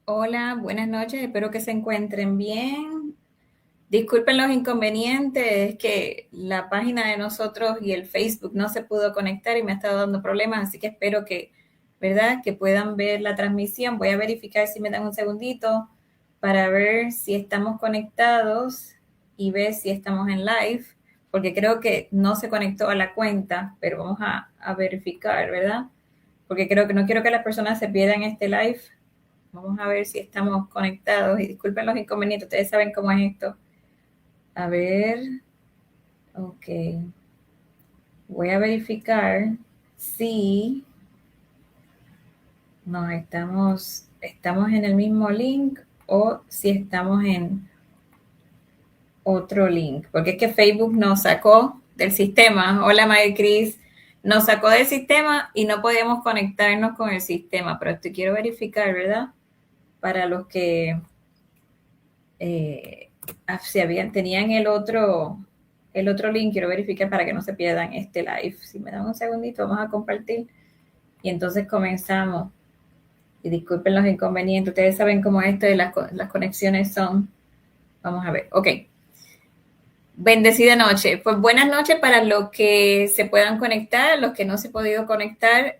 Hola, buenas noches, espero que se encuentren bien. Disculpen los inconvenientes, es que la página de nosotros y el Facebook no se pudo conectar y me ha estado dando problemas, así que espero que, ¿verdad? Que puedan ver la transmisión. Voy a verificar si me dan un segundito para ver si estamos conectados y ver si estamos en live, porque creo que no se conectó a la cuenta, pero vamos a verificar, ¿verdad? Porque creo que no quiero que las personas se pierdan este live. Vamos a ver si estamos conectados y disculpen los inconvenientes, ustedes saben cómo es esto. A ver, ok. Voy a verificar si nos estamos en el mismo link o si estamos en otro link, porque es que Facebook nos sacó del sistema. Hola, Mary Cris. Nos sacó del sistema y no podemos conectarnos con el sistema, pero esto quiero verificar, ¿verdad? Para los que eh, tenían el otro link, quiero verificar para que no se pierdan este live. Si me dan un segundito, vamos a compartir y entonces comenzamos. Y disculpen los inconvenientes, ustedes saben cómo esto de las conexiones son. Vamos a ver, ok. Bendecida noche. Pues buenas noches para los que se puedan conectar, los que no se han podido conectar.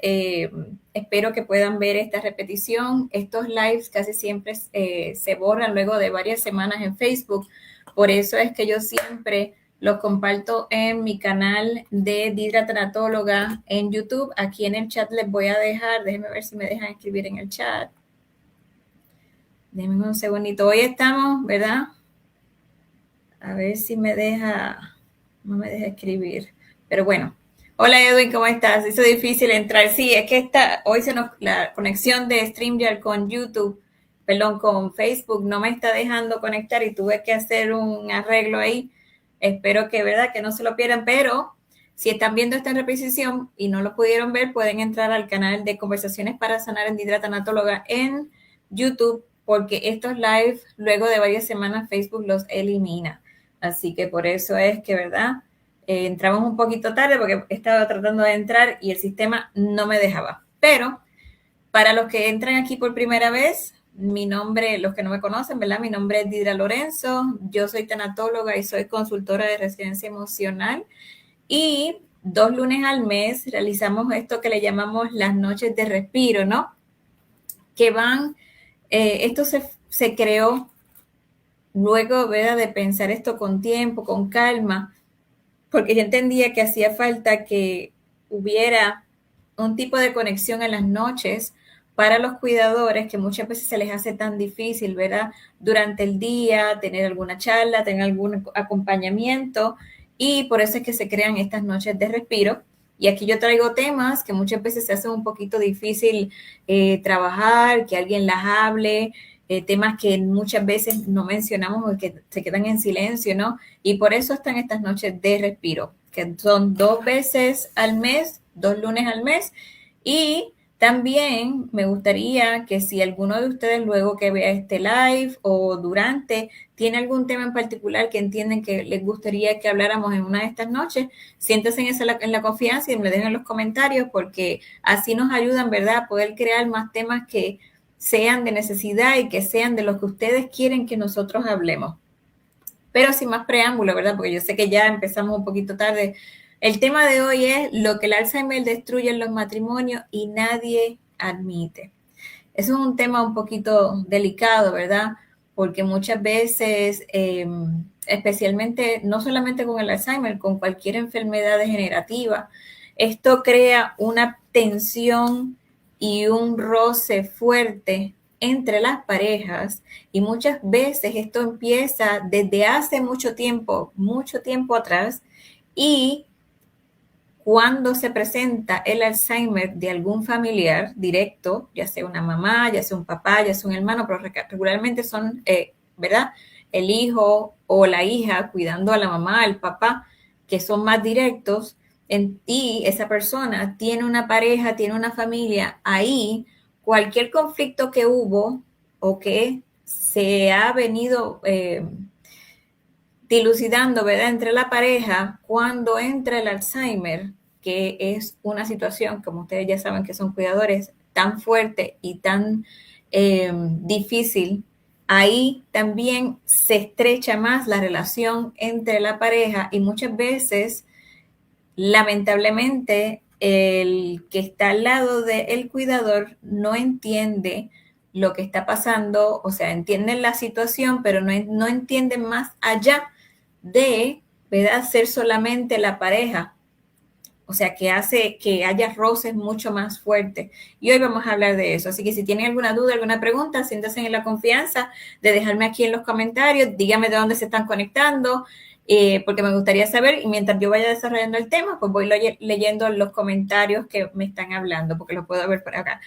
Espero que puedan ver esta repetición. Estos lives casi siempre se borran luego de varias semanas en Facebook. Por eso es que yo siempre los comparto en mi canal de Didra Tanatóloga en YouTube. Aquí en el chat les voy a dejar, déjenme ver si me dejan escribir en el chat. Déjenme un segundito. Hoy estamos, ¿verdad? A ver si me deja, no me deja escribir. Pero bueno. Hola Edwin, ¿cómo estás? Hizo difícil entrar. Sí, es que hoy la conexión de StreamYard con YouTube, perdón, con Facebook no me está dejando conectar y tuve que hacer un arreglo ahí. Espero que, ¿verdad? Que no se lo pierdan, pero si están viendo esta repetición y no lo pudieron ver, pueden entrar al canal de Conversaciones para Sanar en Didra Tanatóloga en YouTube, porque estos live, luego de varias semanas, Facebook los elimina. Así que por eso es que, ¿verdad? Entramos un poquito tarde porque estaba tratando de entrar y el sistema no me dejaba. Pero para los que entran aquí por primera vez, mi nombre, los que no me conocen, ¿verdad? Mi nombre es Didra Lorenzo, yo soy tanatóloga y soy consultora de residencia emocional y 2 lunes al mes realizamos esto que le llamamos las noches de respiro, ¿no? Que esto se creó luego, ¿verdad? De pensar esto con tiempo, con calma, porque yo entendía que hacía falta que hubiera un tipo de conexión en las noches para los cuidadores que muchas veces se les hace tan difícil, ¿verdad? Durante el día, tener alguna charla, tener algún acompañamiento y por eso es que se crean estas noches de respiro. Y aquí yo traigo temas que muchas veces se hacen un poquito difícil trabajar, que alguien las hable, temas que muchas veces no mencionamos o que se quedan en silencio, ¿no? Y por eso están estas noches de respiro, que son 2 veces al mes, 2 lunes al mes. Y también me gustaría que si alguno de ustedes luego que vea este live o durante tiene algún tema en particular que entienden que les gustaría que habláramos en una de estas noches, siéntense en la confianza y me dejen en los comentarios porque así nos ayudan, ¿verdad?, a poder crear más temas que sean de necesidad y que sean de los que ustedes quieren que nosotros hablemos. Pero sin más preámbulo, ¿verdad? Porque yo sé que ya empezamos un poquito tarde. El tema de hoy es lo que el Alzheimer destruye en los matrimonios y nadie admite. Eso es un tema un poquito delicado, ¿verdad? Porque muchas veces, especialmente, no solamente con el Alzheimer, con cualquier enfermedad degenerativa, esto crea una tensión y un roce fuerte entre las parejas y muchas veces esto empieza desde hace mucho tiempo atrás y cuando se presenta el Alzheimer de algún familiar directo, ya sea una mamá, ya sea un papá, ya sea un hermano, pero regularmente son, ¿verdad? El hijo o la hija cuidando a la mamá, al papá, que son más directos, y esa persona tiene una pareja, tiene una familia, ahí cualquier conflicto que hubo o que se ha venido dilucidando, ¿verdad?, entre la pareja, cuando entra el Alzheimer, que es una situación, como ustedes ya saben que son cuidadores, tan fuerte y tan difícil, ahí también se estrecha más la relación entre la pareja y muchas veces, lamentablemente, el que está al lado del cuidador no entiende lo que está pasando, o sea, entienden la situación, pero no entienden más allá de, ¿verdad?, ser solamente la pareja. O sea, que hace que haya roces mucho más fuertes. Y hoy vamos a hablar de eso. Así que si tienen alguna duda, alguna pregunta, siéntanse en la confianza de dejarme aquí en los comentarios. Díganme de dónde se están conectando, porque me gustaría saber. Y mientras yo vaya desarrollando el tema, pues voy leyendo los comentarios que me están hablando, porque los puedo ver por acá.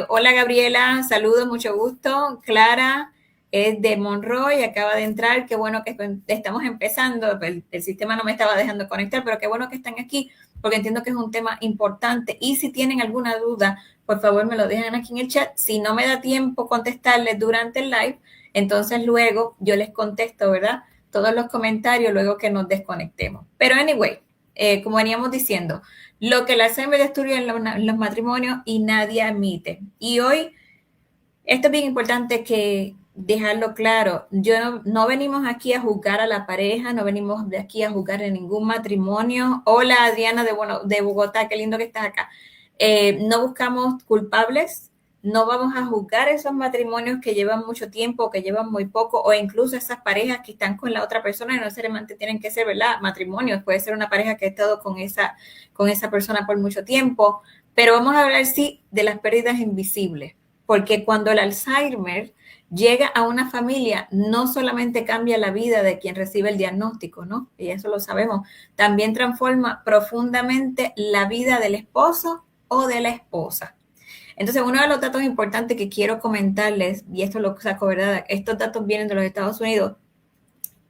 Hola Gabriela, saludos, mucho gusto. Clara es de Monroy, acaba de entrar. Qué bueno que estamos empezando. El sistema no me estaba dejando conectar, pero qué bueno que están aquí, porque entiendo que es un tema importante. Y si tienen alguna duda, por favor me lo dejan aquí en el chat. Si no me da tiempo contestarles durante el live, entonces luego yo les contesto, ¿verdad?, todos los comentarios luego que nos desconectemos. Pero anyway, como veníamos diciendo, lo que el Alzheimer destruye en los matrimonios y nadie admite. Y hoy, esto es bien importante que dejarlo claro. No venimos aquí a juzgar a la pareja, no venimos de aquí a juzgar en ningún matrimonio. Hola Adriana de Bogotá, qué lindo que estás acá. No buscamos culpables, no vamos a juzgar esos matrimonios que llevan mucho tiempo, que llevan muy poco, o incluso esas parejas que están con la otra persona y no necesariamente tienen que ser, ¿verdad?, matrimonios. Puede ser una pareja que ha estado con esa persona por mucho tiempo, pero vamos a hablar, sí, de las pérdidas invisibles. Porque cuando el Alzheimer llega a una familia, no solamente cambia la vida de quien recibe el diagnóstico, ¿no? Y eso lo sabemos. También transforma profundamente la vida del esposo o de la esposa. Entonces, uno de los datos importantes que quiero comentarles, y esto lo saco, ¿verdad?, estos datos vienen de los Estados Unidos,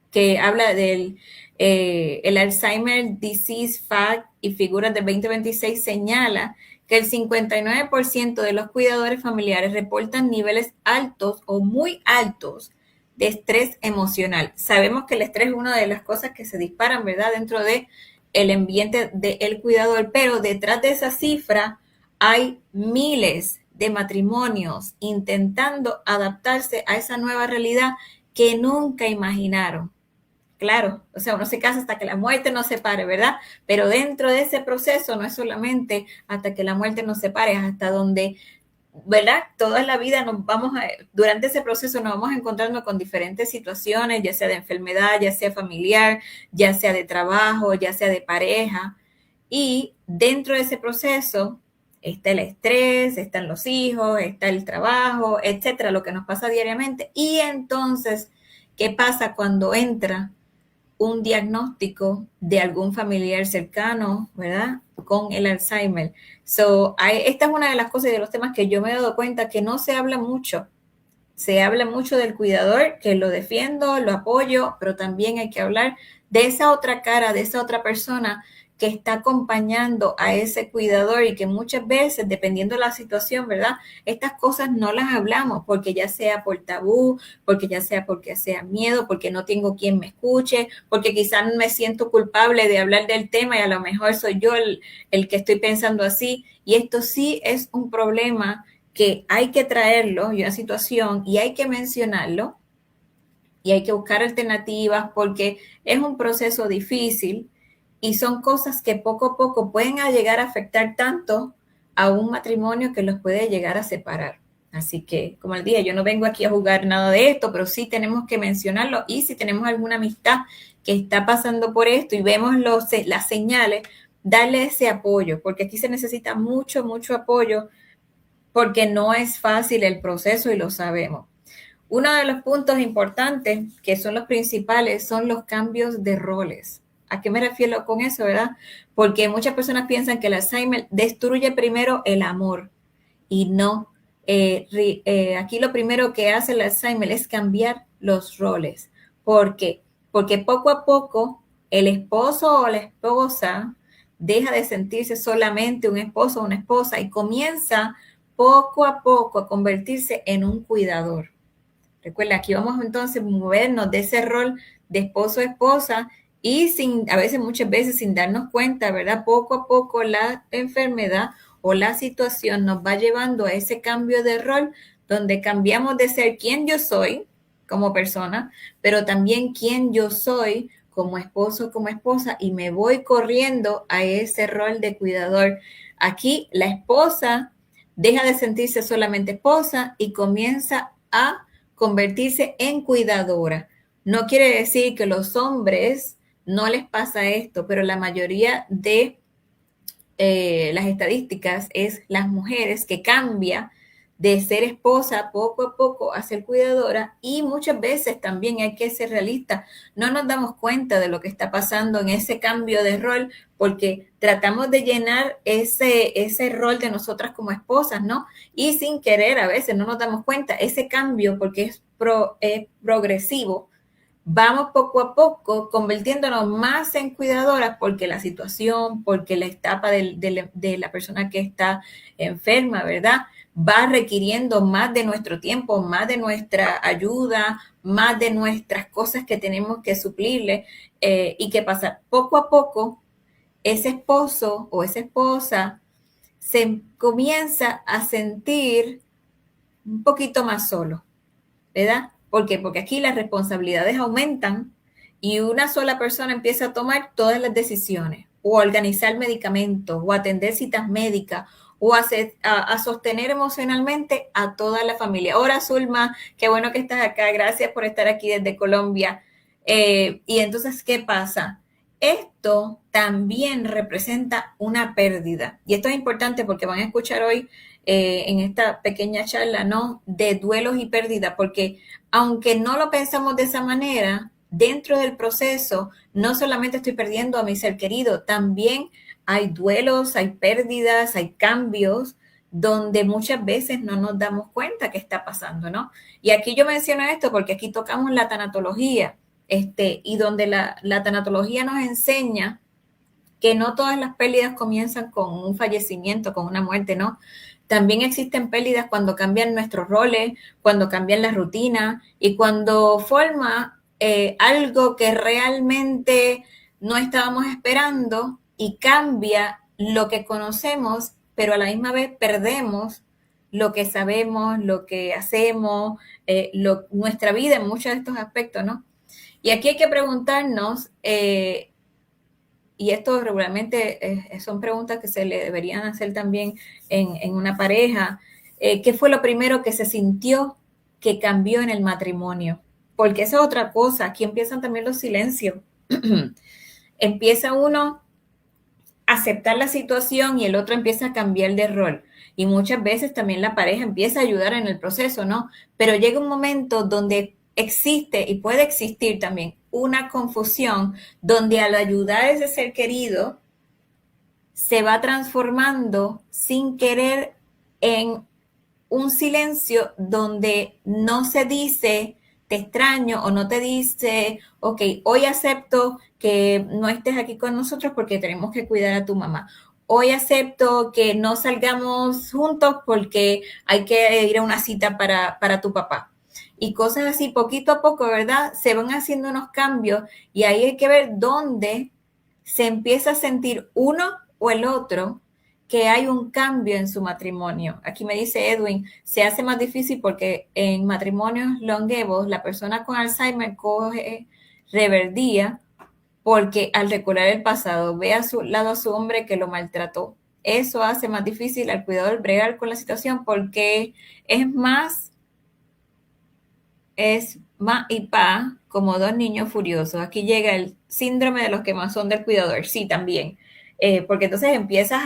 que habla del el Alzheimer Disease Fact y Figuras del 2026, señala que el 59% de los cuidadores familiares reportan niveles altos o muy altos de estrés emocional. Sabemos que el estrés es una de las cosas que se disparan, ¿verdad?, dentro de el ambiente del cuidador, pero detrás de esa cifra hay miles de matrimonios intentando adaptarse a esa nueva realidad que nunca imaginaron. Claro, o sea, uno se casa hasta que la muerte nos separe, ¿verdad? Pero dentro de ese proceso no es solamente hasta que la muerte nos separe, es hasta donde, ¿verdad?, toda la vida durante ese proceso nos vamos encontrando con diferentes situaciones, ya sea de enfermedad, ya sea familiar, ya sea de trabajo, ya sea de pareja. Y dentro de ese proceso está el estrés, están los hijos, está el trabajo, etcétera, lo que nos pasa diariamente. Y entonces, ¿qué pasa cuando entra un diagnóstico de algún familiar cercano, ¿verdad?, con el Alzheimer? Esta es una de las cosas y de los temas que yo me he dado cuenta que no se habla mucho. Se habla mucho del cuidador, que lo defiendo, lo apoyo, pero también hay que hablar de esa otra cara, de esa otra persona que está acompañando a ese cuidador y que muchas veces, dependiendo de la situación, ¿verdad?, estas cosas no las hablamos porque ya sea por tabú, porque sea miedo, porque no tengo quien me escuche, porque quizás me siento culpable de hablar del tema y a lo mejor soy yo el que estoy pensando así. Y esto sí es un problema que hay que traerlo y una situación y hay que mencionarlo y hay que buscar alternativas porque es un proceso difícil y son cosas que poco a poco pueden llegar a afectar tanto a un matrimonio que los puede llegar a separar. Así que, como les dije, yo no vengo aquí a jugar nada de esto, pero sí tenemos que mencionarlo y si tenemos alguna amistad que está pasando por esto y vemos las señales, darle ese apoyo, porque aquí se necesita mucho, mucho apoyo porque no es fácil el proceso y lo sabemos. Uno de los puntos importantes, que son los principales, son los cambios de roles. ¿A qué me refiero con eso, verdad? Porque muchas personas piensan que el Alzheimer destruye primero el amor y no. Aquí lo primero que hace el Alzheimer es cambiar los roles. ¿Por qué? Porque poco a poco el esposo o la esposa deja de sentirse solamente un esposo o una esposa y comienza poco a poco a convertirse en un cuidador. Recuerda, aquí vamos entonces a movernos de ese rol de esposo a esposa y a veces, muchas veces sin darnos cuenta, ¿verdad? Poco a poco la enfermedad o la situación nos va llevando a ese cambio de rol donde cambiamos de ser quien yo soy como persona, pero también quién yo soy como esposo, como esposa, y me voy corriendo a ese rol de cuidador. Aquí la esposa deja de sentirse solamente esposa y comienza a convertirse en cuidadora. No quiere decir que los hombres no les pasa esto, pero la mayoría de las estadísticas es las mujeres que cambia de ser esposa poco a poco a ser cuidadora, y muchas veces también hay que ser realista, no nos damos cuenta de lo que está pasando en ese cambio de rol porque tratamos de llenar ese rol de nosotras como esposas, ¿no? Y sin querer a veces no nos damos cuenta, ese cambio porque es progresivo, vamos poco a poco convirtiéndonos más en cuidadoras porque la situación, porque la etapa de la persona que está enferma, ¿verdad? Va requiriendo más de nuestro tiempo, más de nuestra ayuda, más de nuestras cosas que tenemos que suplirle. ¿Y qué pasa? Poco a poco, ese esposo o esa esposa se comienza a sentir un poquito más solo, ¿verdad? ¿Por qué? Porque aquí las responsabilidades aumentan y una sola persona empieza a tomar todas las decisiones, o a organizar medicamentos, o a atender citas médicas, o a sostener emocionalmente a toda la familia. Hola, Zulma, qué bueno que estás acá, gracias por estar aquí desde Colombia. Y entonces, ¿qué pasa? Esto también representa una pérdida. Y esto es importante porque van a escuchar hoy en esta pequeña charla, ¿no? De duelos y pérdidas, porque aunque no lo pensamos de esa manera, dentro del proceso no solamente estoy perdiendo a mi ser querido, también hay duelos, hay pérdidas, hay cambios donde muchas veces no nos damos cuenta que está pasando, ¿no? Y aquí yo menciono esto porque aquí tocamos la tanatología, y donde la tanatología nos enseña que no todas las pérdidas comienzan con un fallecimiento, con una muerte, ¿no? También existen pérdidas cuando cambian nuestros roles, cuando cambian la rutina y cuando forma algo que realmente no estábamos esperando y cambia lo que conocemos, pero a la misma vez perdemos lo que sabemos, lo que hacemos, nuestra vida en muchos de estos aspectos, ¿no? Y aquí hay que preguntarnos, y esto regularmente son preguntas que se le deberían hacer también en una pareja. ¿Qué fue lo primero que se sintió que cambió en el matrimonio? Porque esa es otra cosa. Aquí empiezan también los silencios. Empieza uno a aceptar la situación y el otro empieza a cambiar de rol. Y muchas veces también la pareja empieza a ayudar en el proceso, ¿no? Pero llega un momento donde existe y puede existir también una confusión donde al ayudar a ese ser querido se va transformando sin querer en un silencio donde no se dice te extraño o no te dice, ok, hoy acepto que no estés aquí con nosotros porque tenemos que cuidar a tu mamá. Hoy acepto que no salgamos juntos porque hay que ir a una cita para tu papá. Y cosas así, poquito a poco, ¿verdad? Se van haciendo unos cambios y ahí hay que ver dónde se empieza a sentir uno o el otro que hay un cambio en su matrimonio. Aquí me dice Edwin, se hace más difícil porque en matrimonios longevos la persona con Alzheimer coge reverdía porque al recordar el pasado ve a su lado a su hombre que lo maltrató. Eso hace más difícil al cuidador bregar con la situación porque es más y pa como dos niños furiosos. Aquí llega el síndrome de los quemazón del cuidador. Sí, también. Porque entonces empiezas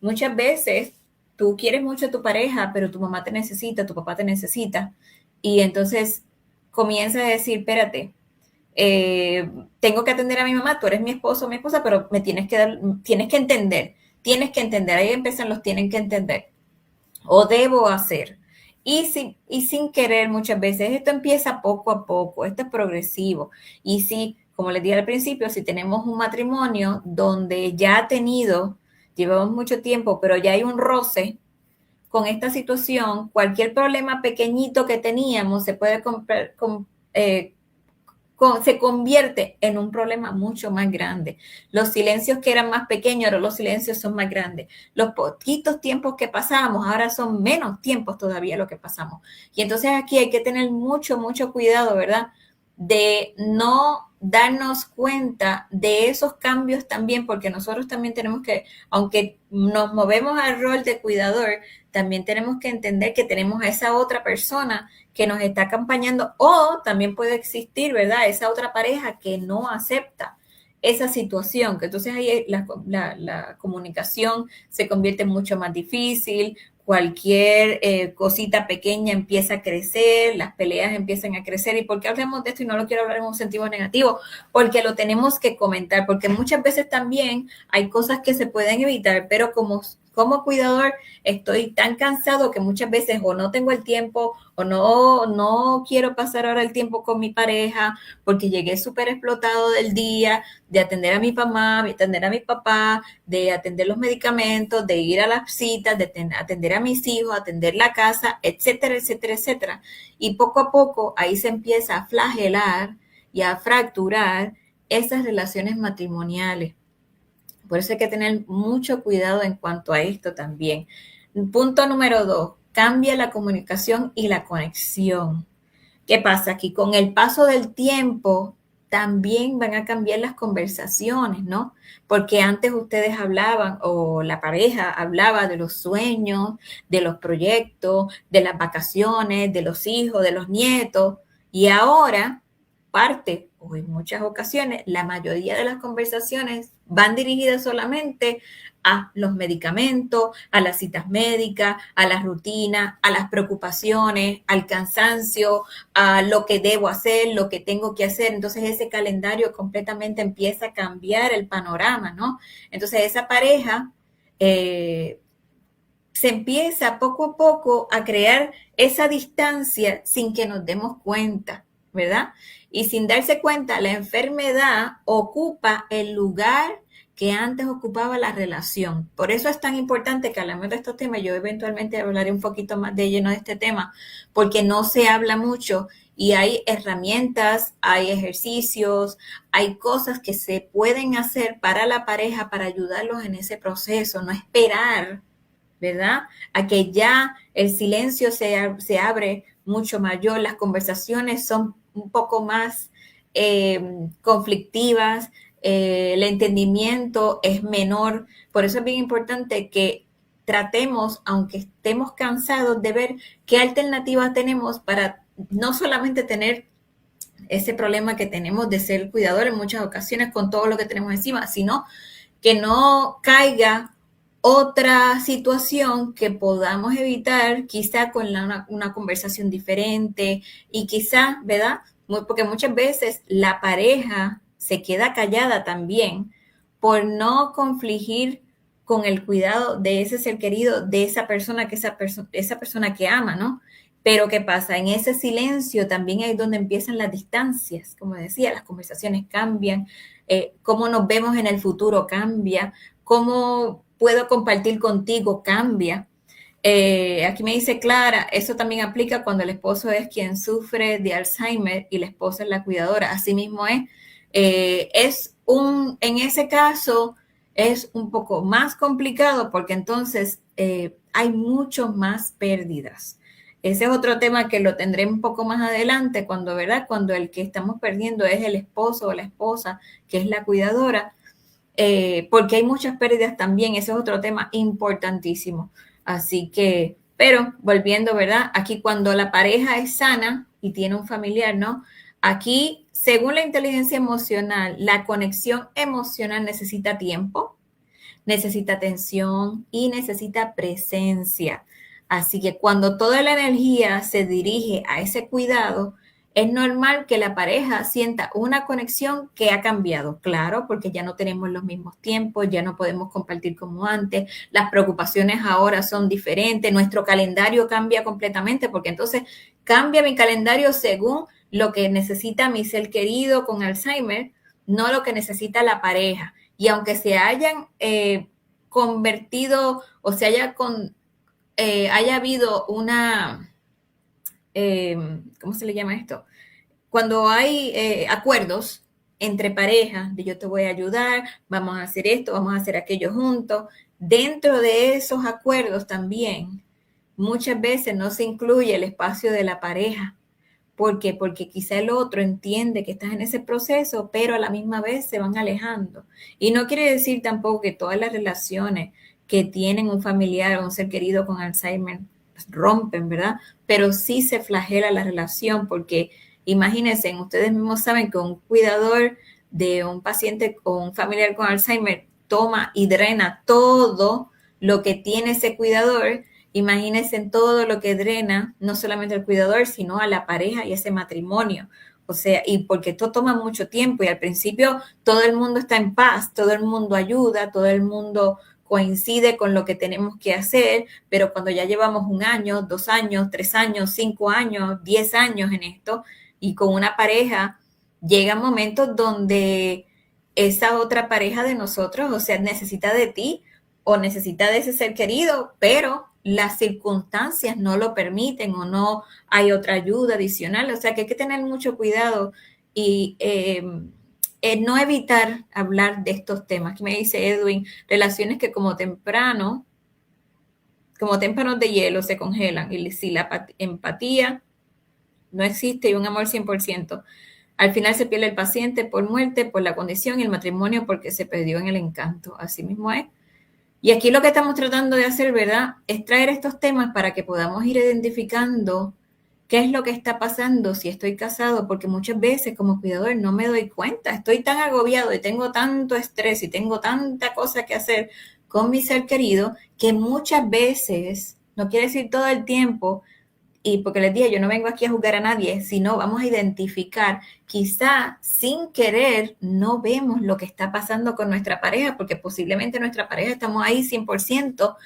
muchas veces, tú quieres mucho a tu pareja, pero tu mamá te necesita, tu papá te necesita. Y entonces comienzas a decir, espérate, tengo que atender a mi mamá, tú eres mi esposo o mi esposa, pero me tienes que entender, ahí empiezan los tienen que entender o debo hacer. Y sin querer muchas veces, esto empieza poco a poco, esto es progresivo. Y si, como les dije al principio, si tenemos un matrimonio donde ya ha tenido, llevamos mucho tiempo, pero ya hay un roce con esta situación, cualquier problema pequeñito que teníamos se puede se convierte en un problema mucho más grande. Los silencios que eran más pequeños, ahora los silencios son más grandes. Los poquitos tiempos que pasábamos, ahora son menos tiempos todavía lo que pasamos. Y entonces aquí hay que tener mucho, mucho cuidado, ¿verdad? De no darnos cuenta de esos cambios también, porque nosotros también tenemos que, aunque nos movemos al rol de cuidador, también tenemos que entender que tenemos a esa otra persona que nos está acompañando, o también puede existir, ¿verdad? Esa otra pareja que no acepta esa situación, que entonces ahí la comunicación se convierte mucho más difícil, cualquier cosita pequeña empieza a crecer, las peleas empiezan a crecer. ¿Y por qué hablamos de esto? Y no lo quiero hablar en un sentido negativo, porque lo tenemos que comentar, porque muchas veces también hay cosas que se pueden evitar, pero como cuidador estoy tan cansado que muchas veces o no tengo el tiempo o no quiero pasar ahora el tiempo con mi pareja porque llegué súper explotado del día, de atender a mi mamá, de atender a mi papá, de atender los medicamentos, de ir a las citas, de atender a mis hijos, atender la casa, etcétera, etcétera, etcétera. Y poco a poco ahí se empieza a flagelar y a fracturar esas relaciones matrimoniales. Por eso hay que tener mucho cuidado en cuanto a esto también. Punto número 2, cambia la comunicación y la conexión. ¿Qué pasa aquí? Con el paso del tiempo también van a cambiar las conversaciones, ¿no? Porque antes ustedes hablaban o la pareja hablaba de los sueños, de los proyectos, de las vacaciones, de los hijos, de los nietos, y ahora parte o en muchas ocasiones la mayoría de las conversaciones van dirigidas solamente a los medicamentos, a las citas médicas, a las rutinas, a las preocupaciones, al cansancio, a lo que debo hacer, lo que tengo que hacer. Entonces ese calendario completamente empieza a cambiar el panorama, ¿no? Entonces esa pareja se empieza poco a poco a crear esa distancia sin que nos demos cuenta, ¿verdad? Y sin darse cuenta, la enfermedad ocupa el lugar que antes ocupaba la relación. Por eso es tan importante que hablemos de estos temas. Yo eventualmente hablaré un poquito más de lleno de este tema, porque no se habla mucho y hay herramientas, hay ejercicios, hay cosas que se pueden hacer para la pareja para ayudarlos en ese proceso, no esperar, ¿verdad? A que ya el silencio se abre mucho mayor, las conversaciones son un poco más conflictivas, el entendimiento es menor. Por eso es bien importante que tratemos, aunque estemos cansados, de ver qué alternativas tenemos para no solamente tener ese problema que tenemos de ser cuidador en muchas ocasiones con todo lo que tenemos encima, sino que no caiga otra situación que podamos evitar, quizá con una conversación diferente y quizá, ¿verdad? Porque muchas veces la pareja se queda callada también por no confligir con el cuidado de ese ser querido, de esa persona esa persona que ama, ¿no? Pero ¿qué pasa? En ese silencio también es donde empiezan las distancias, como decía, las conversaciones cambian, cómo nos vemos en el futuro cambia, cómo puedo compartir contigo cambia. Aquí me dice Clara, eso también aplica cuando el esposo es quien sufre de Alzheimer y la esposa es la cuidadora. Así mismo es. En ese caso es un poco más complicado porque entonces hay mucho más pérdidas. Ese es otro tema que lo tendré un poco más adelante, cuando, ¿verdad? Cuando el que estamos perdiendo es el esposo o la esposa, que es la cuidadora, porque hay muchas pérdidas también, ese es otro tema importantísimo. Así que, pero volviendo, ¿verdad? Aquí cuando la pareja es sana y tiene un familiar, ¿no? Aquí, según la inteligencia emocional, la conexión emocional necesita tiempo, necesita atención y necesita presencia. Así que cuando toda la energía se dirige a ese cuidado, es normal que la pareja sienta una conexión que ha cambiado, claro, porque ya no tenemos los mismos tiempos, ya no podemos compartir como antes, las preocupaciones ahora son diferentes, nuestro calendario cambia completamente, porque entonces cambia mi calendario según lo que necesita mi ser querido con Alzheimer, no lo que necesita la pareja. Y aunque se hayan convertido o se haya habido una, ¿cómo se le llama esto? cuando hay acuerdos entre parejas, de yo te voy a ayudar, vamos a hacer esto, vamos a hacer aquello juntos, dentro de esos acuerdos también muchas veces no se incluye el espacio de la pareja. ¿Por qué? Porque quizá el otro entiende que estás en ese proceso, pero a la misma vez se van alejando. Y no quiere decir tampoco que todas las relaciones que tienen un familiar o un ser querido con Alzheimer rompen, ¿verdad? Pero sí se flagela la relación porque imagínense, ustedes mismos saben que un cuidador de un paciente o un familiar con Alzheimer toma y drena todo lo que tiene ese cuidador. Imagínense en todo lo que drena, no solamente al cuidador, sino a la pareja y ese matrimonio. O sea, y porque esto toma mucho tiempo y al principio todo el mundo está en paz, todo el mundo ayuda, todo el mundo coincide con lo que tenemos que hacer, pero cuando ya llevamos 1 año, 2 años, 3 años, 5 años, 10 años en esto y con una pareja, llegan momentos donde esa otra pareja de nosotros, o sea, necesita de ti o necesita de ese ser querido, pero las circunstancias no lo permiten o no hay otra ayuda adicional. O sea que hay que tener mucho cuidado y no evitar hablar de estos temas. Aquí me dice Edwin, relaciones que como témpanos de hielo se congelan y si la empatía no existe y un amor 100%. Al final se pierde el paciente por muerte, por la condición y el matrimonio porque se perdió en el encanto. Así mismo es. Y aquí lo que estamos tratando de hacer, ¿verdad? Es traer estos temas para que podamos ir identificando qué es lo que está pasando si estoy casado, porque muchas veces como cuidador no me doy cuenta, estoy tan agobiado y tengo tanto estrés y tengo tanta cosa que hacer con mi ser querido que muchas veces, no quiere decir todo el tiempo, y porque les dije, yo no vengo aquí a juzgar a nadie, sino vamos a identificar, quizá sin querer no vemos lo que está pasando con nuestra pareja, porque posiblemente nuestra pareja estamos ahí 100%,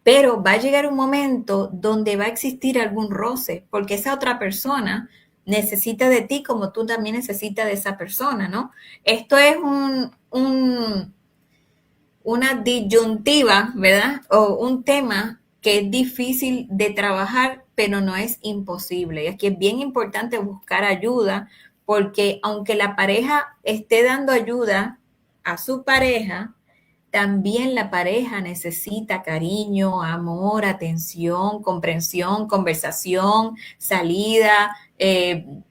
pero va a llegar un momento donde va a existir algún roce, porque esa otra persona necesita de ti como tú también necesitas de esa persona, ¿no? Esto es una disyuntiva, ¿verdad? O un tema que es difícil de trabajar, pero no es imposible. Y aquí es bien importante buscar ayuda, porque aunque la pareja esté dando ayuda a su pareja, también la pareja necesita cariño, amor, atención, comprensión, conversación, salida,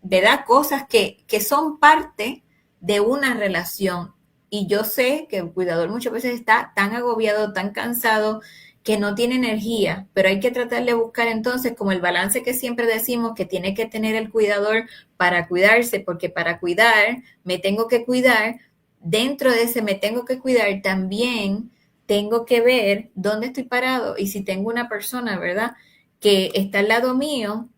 ¿verdad? Cosas que son parte de una relación. Y yo sé que el cuidador muchas veces está tan agobiado, tan cansado, que no tiene energía, pero hay que tratar de buscar entonces como el balance que siempre decimos que tiene que tener el cuidador para cuidarse, porque para cuidar me tengo que cuidar, dentro de ese me tengo que cuidar también tengo que ver dónde estoy parado y si tengo una persona, ¿verdad? Que está al lado mío,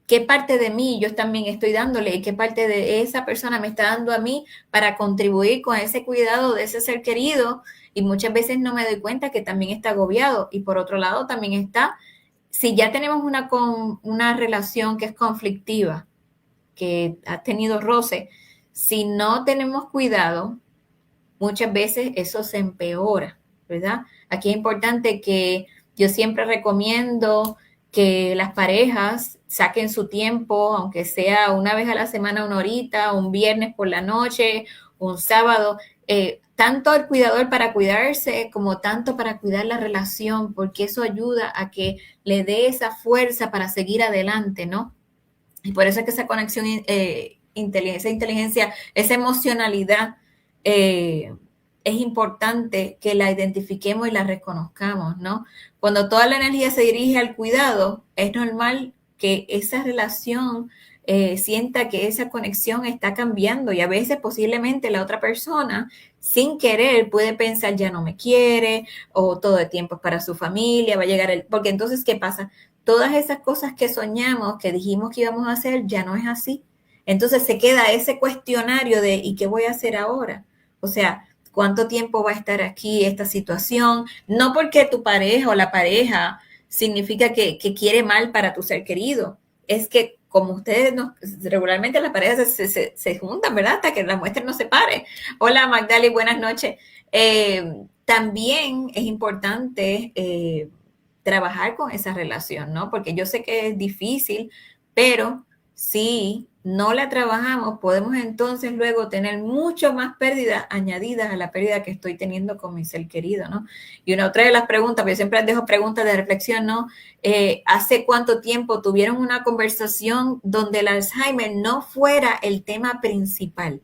qué parte de mí yo también estoy dándole y qué parte de esa persona me está dando a mí para contribuir con ese cuidado de ese ser querido y muchas veces no me doy cuenta que también está agobiado y por otro lado también está, si ya tenemos una relación que es conflictiva, que ha tenido roce, si no tenemos cuidado, muchas veces eso se empeora, ¿verdad? Aquí es importante que yo siempre recomiendo que las parejas saquen su tiempo, aunque sea una vez a la semana, 1 horita, un viernes por la noche, un sábado, tanto el cuidador para cuidarse como tanto para cuidar la relación, porque eso ayuda a que le dé esa fuerza para seguir adelante, ¿no? Y por eso es que esa conexión, esa inteligencia, esa emocionalidad, eh, es importante que la identifiquemos y la reconozcamos, ¿no? Cuando toda la energía se dirige al cuidado, es normal que esa relación sienta que esa conexión está cambiando y a veces posiblemente la otra persona sin querer puede pensar ya no me quiere o todo el tiempo es para su familia, va a llegar el... Porque entonces, ¿qué pasa? Todas esas cosas que soñamos, que dijimos que íbamos a hacer, ya no es así. Entonces se queda ese cuestionario de ¿y qué voy a hacer ahora? O sea, ¿cuánto tiempo va a estar aquí esta situación? No porque tu pareja o la pareja significa que quiere mal para tu ser querido. Es que como ustedes regularmente las parejas se juntan, ¿verdad? Hasta que la muestra no se pare. Hola Magdali, buenas noches. También es importante trabajar con esa relación, ¿no? Porque yo sé que es difícil, pero sí no la trabajamos, podemos entonces luego tener mucho más pérdidas añadidas a la pérdida que estoy teniendo con mi ser querido, ¿no? Y una otra de las preguntas, porque yo siempre les dejo preguntas de reflexión, ¿no? ¿Hace cuánto tiempo tuvieron una conversación donde el Alzheimer no fuera el tema principal?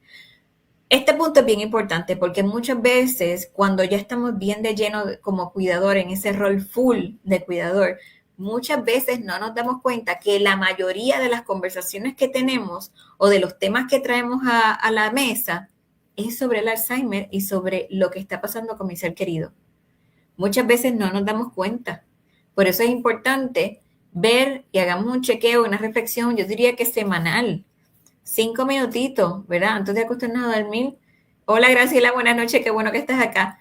Este punto es bien importante porque muchas veces cuando ya estamos bien de lleno como cuidador en ese rol full de cuidador, muchas veces no nos damos cuenta que la mayoría de las conversaciones que tenemos o de los temas que traemos a la mesa es sobre el Alzheimer y sobre lo que está pasando con mi ser querido. Muchas veces no nos damos cuenta. Por eso es importante ver y hagamos un chequeo, una reflexión, yo diría que semanal, 5 minutitos, ¿verdad? Antes de acostarnos a dormir. Hola, Graciela, buenas noches, qué bueno que estás acá.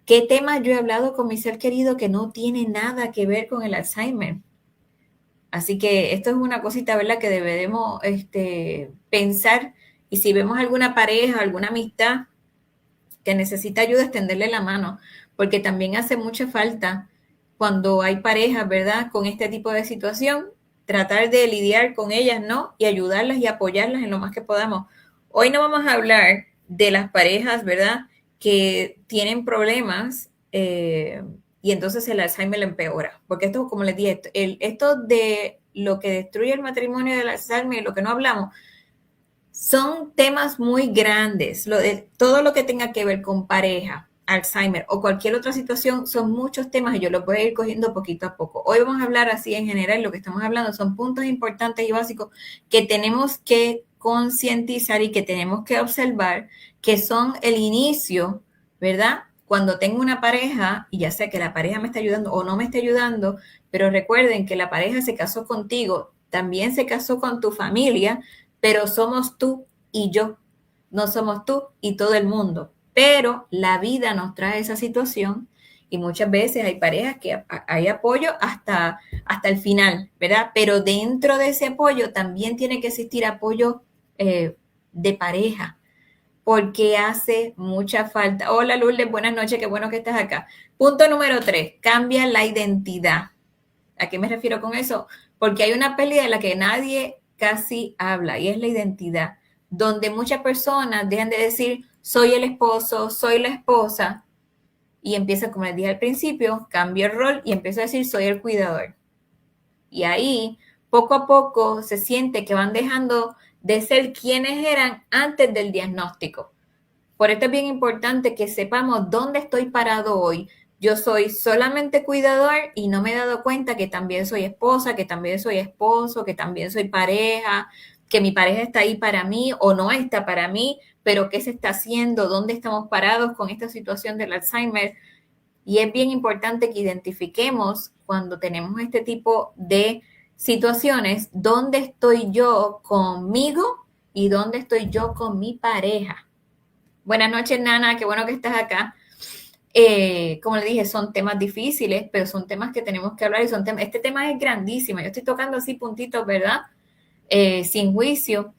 ¿Qué temas yo he hablado con mi ser querido que no tiene nada que ver con el Alzheimer? Así que esto es una cosita, ¿verdad? Que debemos pensar. Y si vemos alguna pareja, alguna amistad que necesita ayuda, extenderle la mano, porque también hace mucha falta cuando hay parejas, ¿verdad? Con este tipo de situación, tratar de lidiar con ellas, ¿no? Y ayudarlas y apoyarlas en lo más que podamos. Hoy no vamos a hablar de las parejas, ¿verdad? Que tienen problemas y entonces el Alzheimer lo empeora. Porque esto, como les dije, esto de lo que destruye el matrimonio del Alzheimer, lo que no hablamos, son temas muy grandes. Todo lo que tenga que ver con pareja, Alzheimer o cualquier otra situación son muchos temas y yo los voy a ir cogiendo poquito a poco. Hoy vamos a hablar así en general, lo que estamos hablando son puntos importantes y básicos que tenemos que concientizar y que tenemos que observar, que son el inicio, ¿verdad? Cuando tengo una pareja, y ya sé que la pareja me está ayudando o no me está ayudando, pero recuerden que la pareja se casó contigo, también se casó con tu familia, pero somos tú y yo, no somos tú y todo el mundo. Pero la vida nos trae esa situación y muchas veces hay parejas que hay apoyo hasta el final, ¿verdad? Pero dentro de ese apoyo también tiene que existir apoyo de pareja, porque hace mucha falta. Hola Lourdes, buenas noches, qué bueno que estás acá. Punto número 3, cambia la identidad. ¿A qué me refiero con eso? Porque hay una pérdida de la que nadie casi habla y es la identidad, donde muchas personas dejan de decir soy el esposo, soy la esposa y empieza, como les dije al principio, cambio el rol y empiezo a decir soy el cuidador. Y ahí, poco a poco, se siente que van dejando de ser quienes eran antes del diagnóstico. Por esto es bien importante que sepamos dónde estoy parado hoy. Yo soy solamente cuidador y no me he dado cuenta que también soy esposa, que también soy esposo, que también soy pareja, que mi pareja está ahí para mí o no está para mí, pero qué se está haciendo, dónde estamos parados con esta situación del Alzheimer. Y es bien importante que identifiquemos cuando tenemos este tipo de situaciones, dónde estoy yo conmigo y dónde estoy yo con mi pareja. Buenas noches, Nana, qué bueno que estás acá. Como le dije, son temas difíciles, pero son temas que tenemos que hablar y este tema es grandísimo. Yo estoy tocando así puntitos, ¿verdad? Sin juicio.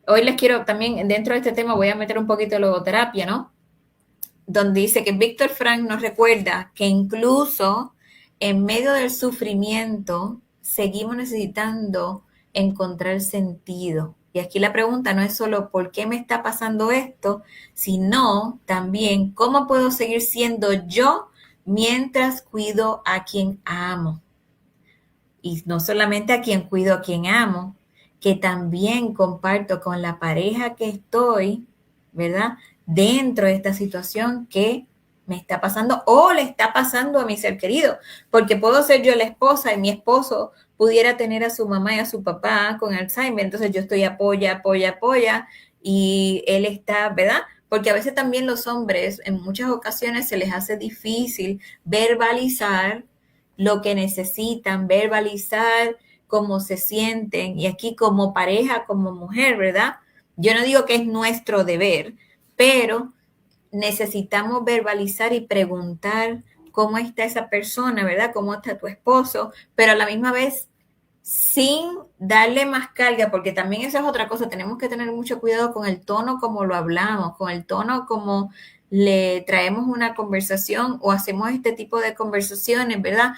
Hoy les quiero también, dentro de este tema, voy a meter un poquito de logoterapia, ¿no? Donde dice que Víctor Frank nos recuerda que incluso en medio del sufrimiento seguimos necesitando encontrar sentido. Y aquí la pregunta no es solo por qué me está pasando esto, sino también cómo puedo seguir siendo yo mientras cuido a quien amo. Y no solamente a quien cuido, a quien amo, que también comparto con la pareja que estoy, ¿verdad? Dentro de esta situación que me está pasando o le está pasando a mi ser querido, porque puedo ser yo la esposa y mi esposo pudiera tener a su mamá y a su papá con Alzheimer, entonces yo estoy apoya y él está, ¿verdad? Porque a veces también los hombres en muchas ocasiones se les hace difícil verbalizar lo que necesitan, verbalizar cómo se sienten y aquí como pareja, como mujer, ¿verdad? Yo no digo que es nuestro deber, pero necesitamos verbalizar y preguntar cómo está esa persona, ¿verdad? ¿Cómo está tu esposo? Pero a la misma vez sin darle más carga, porque también eso es otra cosa, tenemos que tener mucho cuidado con el tono como lo hablamos, con el tono como le traemos una conversación o hacemos este tipo de conversaciones, ¿verdad?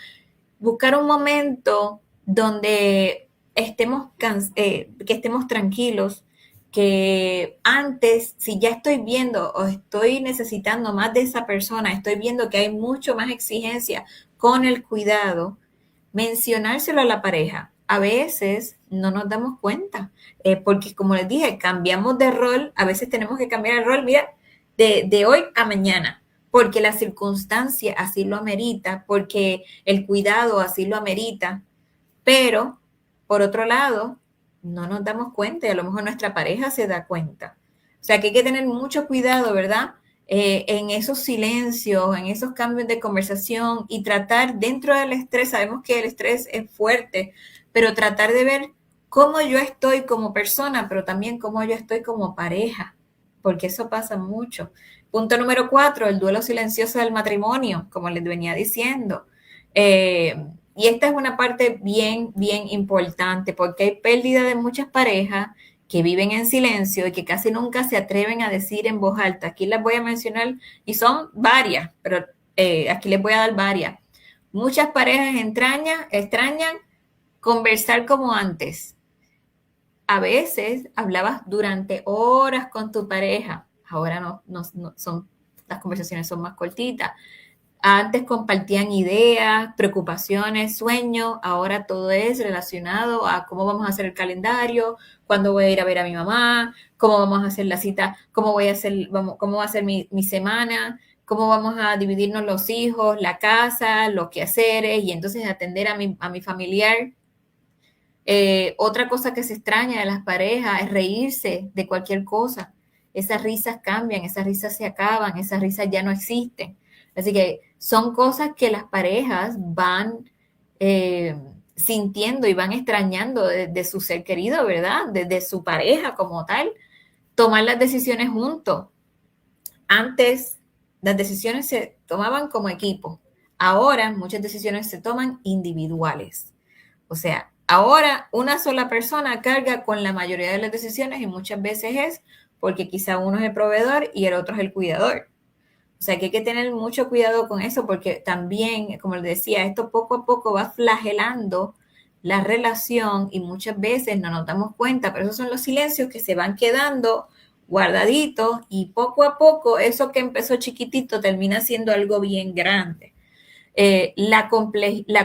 Buscar un momento donde que estemos tranquilos, que antes, si ya estoy viendo o estoy necesitando más de esa persona, estoy viendo que hay mucho más exigencia con el cuidado, mencionárselo a la pareja. A veces no nos damos cuenta, porque como les dije, cambiamos de rol, a veces tenemos que cambiar el rol, mira, de hoy a mañana, porque la circunstancia así lo amerita, porque el cuidado así lo amerita, pero por otro lado, no nos damos cuenta y a lo mejor nuestra pareja se da cuenta. O sea que hay que tener mucho cuidado, ¿verdad? En esos silencios, en esos cambios de conversación y tratar dentro del estrés, sabemos que el estrés es fuerte, pero tratar de ver cómo yo estoy como persona, pero también cómo yo estoy como pareja, porque eso pasa mucho. Punto número 4, el duelo silencioso del matrimonio, como les venía diciendo. Y esta es una parte bien, bien importante porque hay pérdida de muchas parejas que viven en silencio y que casi nunca se atreven a decir en voz alta. Aquí las voy a mencionar y son varias, pero aquí les voy a dar varias. Muchas parejas extrañan conversar como antes. A veces hablabas durante horas con tu pareja, ahora no son, las conversaciones son más cortitas. Antes compartían ideas, preocupaciones, sueños, ahora todo es relacionado a cómo vamos a hacer el calendario, cuándo voy a ir a ver a mi mamá, cómo vamos a hacer la cita, cómo va a ser mi semana, cómo vamos a dividirnos los hijos, la casa, los quehaceres y entonces atender a mi familiar. Otra cosa que se extraña de las parejas es reírse de cualquier cosa. Esas risas cambian, esas risas se acaban, esas risas ya no existen. Así que son cosas que las parejas van eh, sintiendo y van extrañando de su ser querido, ¿verdad? De su pareja como tal. Tomar las decisiones juntos. Antes las decisiones se tomaban como equipo. Ahora muchas decisiones se toman individuales. O sea, ahora una sola persona carga con la mayoría de las decisiones y muchas veces es porque quizá uno es el proveedor y el otro es el cuidador. O sea, que hay que tener mucho cuidado con eso porque también, como les decía, esto poco a poco va flagelando la relación y muchas veces no nos damos cuenta, pero esos son los silencios que se van quedando guardaditos y poco a poco eso que empezó chiquitito termina siendo algo bien grande. La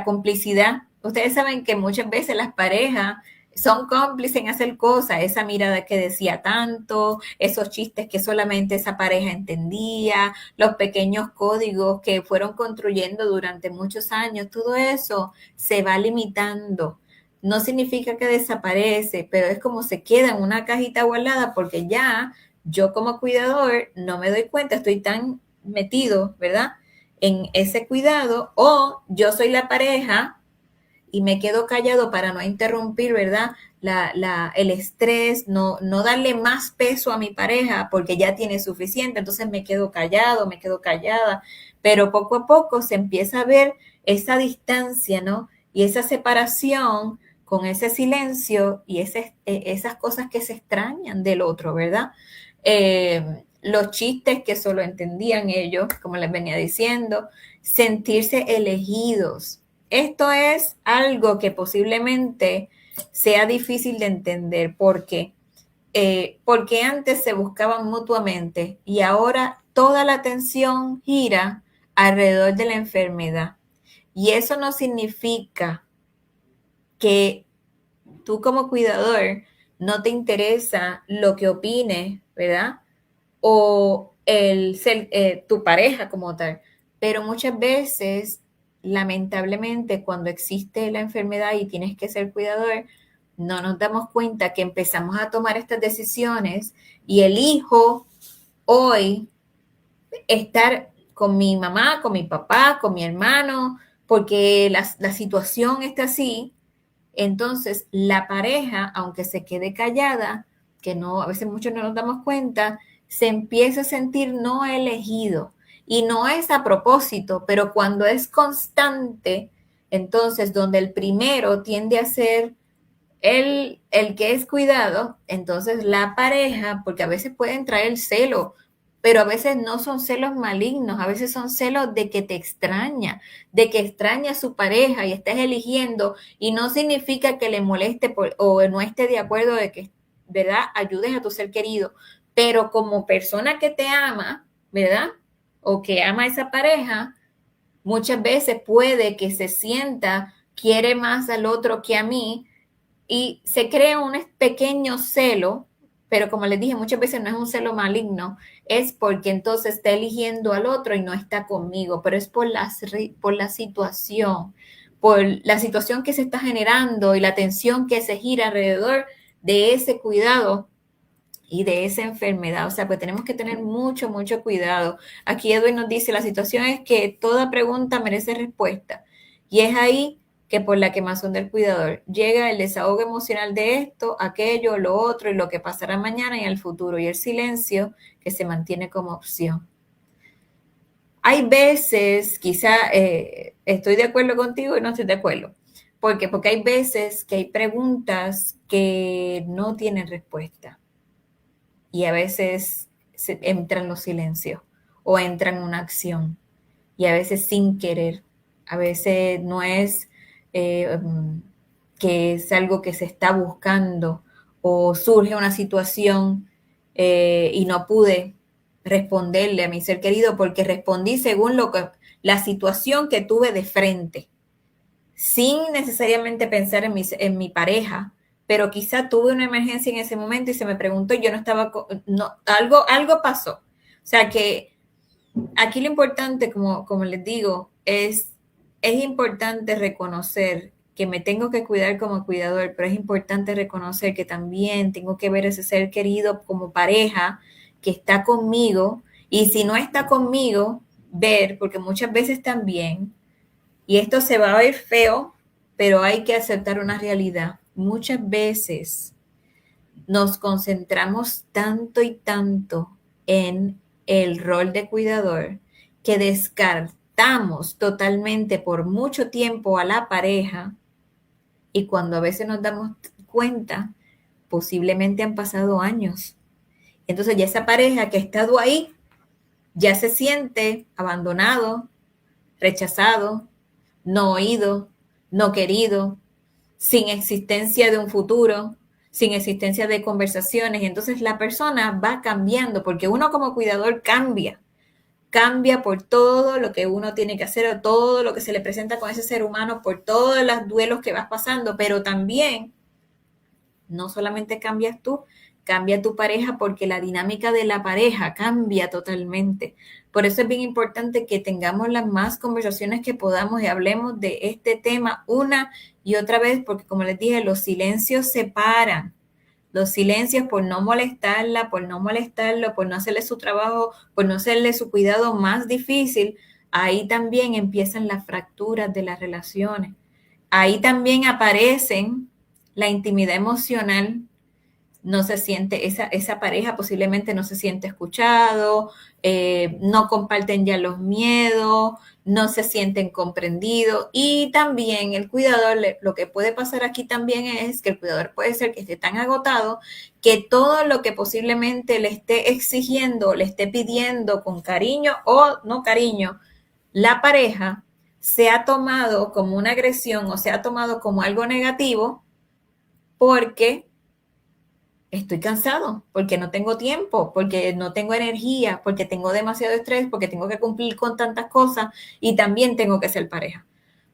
complicidad. Ustedes saben que muchas veces las parejas son cómplices en hacer cosas, esa mirada que decía tanto, esos chistes que solamente esa pareja entendía, los pequeños códigos que fueron construyendo durante muchos años, todo eso se va limitando. No significa que desaparece, pero es como se queda en una cajita guardada porque ya yo como cuidador no me doy cuenta, estoy tan metido, ¿verdad? En ese cuidado o yo soy la pareja y me quedo callado para no interrumpir, ¿verdad? El estrés, no darle más peso a mi pareja porque ya tiene suficiente, entonces me quedo callado, me quedo callada, pero poco a poco se empieza a ver esa distancia, ¿no? Y esa separación con ese silencio y esas cosas que se extrañan del otro, ¿verdad? Los chistes que solo entendían ellos, como les venía diciendo, sentirse elegidos. Esto es algo que posiblemente sea difícil de entender. ¿Por qué? Porque antes se buscaban mutuamente y ahora toda la atención gira alrededor de la enfermedad. Y eso no significa que tú como cuidador no te interesa lo que opine, ¿verdad? O tu pareja como tal. Pero muchas veces, lamentablemente, cuando existe la enfermedad y tienes que ser cuidador, no nos damos cuenta que empezamos a tomar estas decisiones y elijo hoy estar con mi mamá, con mi papá, con mi hermano, porque la situación está así. Entonces, la pareja, aunque se quede callada, que no, a veces muchos no nos damos cuenta, se empieza a sentir no elegido. Y no es a propósito, pero cuando es constante, entonces donde el primero tiende a ser el que es cuidado, entonces la pareja, porque a veces puede entrar el celo pero a veces no son celos malignos, a veces son celos de que te extraña, de que extraña a su pareja y estás eligiendo y no significa que le moleste o no esté de acuerdo de que, ¿verdad? Ayudes a tu ser querido, pero como persona que te ama, ¿verdad? O que ama a esa pareja, muchas veces puede que se sienta, quiere más al otro que a mí y se crea un pequeño celo, pero como les dije, muchas veces no es un celo maligno, es porque entonces está eligiendo al otro y no está conmigo, pero es por por la situación que se está generando y la tensión que se gira alrededor de ese cuidado y de esa enfermedad. O sea, pues tenemos que tener mucho, mucho cuidado. Aquí Edwin nos dice, la situación es que toda pregunta merece respuesta. Y es ahí que por la quemazón del cuidador llega el desahogo emocional de esto, aquello, lo otro y lo que pasará mañana y en el futuro y el silencio que se mantiene como opción. Hay veces, quizá estoy de acuerdo contigo y no estoy de acuerdo. ¿Por qué? Porque hay veces que hay preguntas que no tienen respuesta y a veces entran los silencios o entran una acción y a veces sin querer. A veces no es que es algo que se está buscando o surge una situación y no pude responderle a mi ser querido porque respondí según la situación que tuve de frente sin necesariamente pensar en mi pareja, pero quizá tuve una emergencia en ese momento y se me preguntó, yo no estaba, no, algo pasó. O sea que aquí lo importante, como les digo, es importante reconocer que me tengo que cuidar como cuidador, pero es importante reconocer que también tengo que ver ese ser querido como pareja que está conmigo y si no está conmigo, ver, porque muchas veces también y esto se va a ver feo, pero hay que aceptar una realidad. Muchas veces nos concentramos tanto y tanto en el rol de cuidador que descartamos totalmente por mucho tiempo a la pareja y cuando a veces nos damos cuenta, posiblemente han pasado años. Entonces ya esa pareja que ha estado ahí ya se siente abandonado, rechazado, no oído, no querido, sin existencia de un futuro, sin existencia de conversaciones. Y entonces la persona va cambiando, porque uno como cuidador cambia por todo lo que uno tiene que hacer o todo lo que se le presenta con ese ser humano, por todos los duelos que vas pasando, pero también no solamente cambias tú, cambia tu pareja porque la dinámica de la pareja cambia totalmente. Por eso es bien importante que tengamos las más conversaciones que podamos y hablemos de este tema una y otra vez, porque como les dije, los silencios separan. Los silencios por no molestarla, por no molestarlo, por no hacerle su trabajo, por no hacerle su cuidado más difícil, ahí también empiezan las fracturas de las relaciones. Ahí también aparecen la intimidad emocional, no se siente, esa pareja posiblemente no se siente escuchado, no comparten ya los miedos, no se sienten comprendidos y también el cuidador, lo que puede pasar aquí también es que el cuidador puede ser que esté tan agotado que todo lo que posiblemente le esté exigiendo, le esté pidiendo con cariño o no cariño, la pareja se ha tomado como una agresión o se ha tomado como algo negativo porque estoy cansado, porque no tengo tiempo, porque no tengo energía, porque tengo demasiado estrés, porque tengo que cumplir con tantas cosas y también tengo que ser pareja.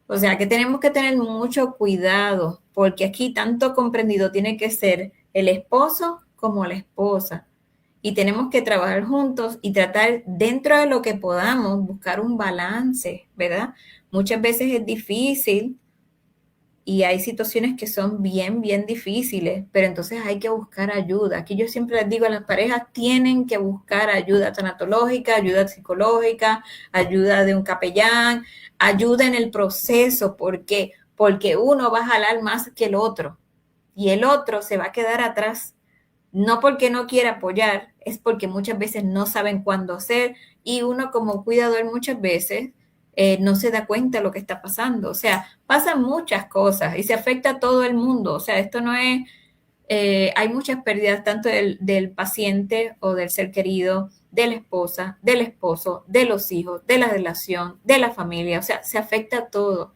O sea que tenemos que tener mucho cuidado, porque aquí tanto comprendido tiene que ser el esposo como la esposa. Y tenemos que trabajar juntos y tratar dentro de lo que podamos buscar un balance, ¿verdad? Muchas veces es difícil y hay situaciones que son bien, bien difíciles, pero entonces hay que buscar ayuda. Aquí yo siempre les digo a las parejas, tienen que buscar ayuda tanatológica, ayuda psicológica, ayuda de un capellán, ayuda en el proceso, porque uno va a jalar más que el otro y el otro se va a quedar atrás. No porque no quiera apoyar, es porque muchas veces no saben cuándo hacer y uno como cuidador muchas veces no se da cuenta de lo que está pasando. O sea, pasan muchas cosas y se afecta a todo el mundo. O sea, esto no es hay muchas pérdidas tanto del paciente o del ser querido, de la esposa, del esposo, de los hijos, de la relación, de la familia, o sea, se afecta todo.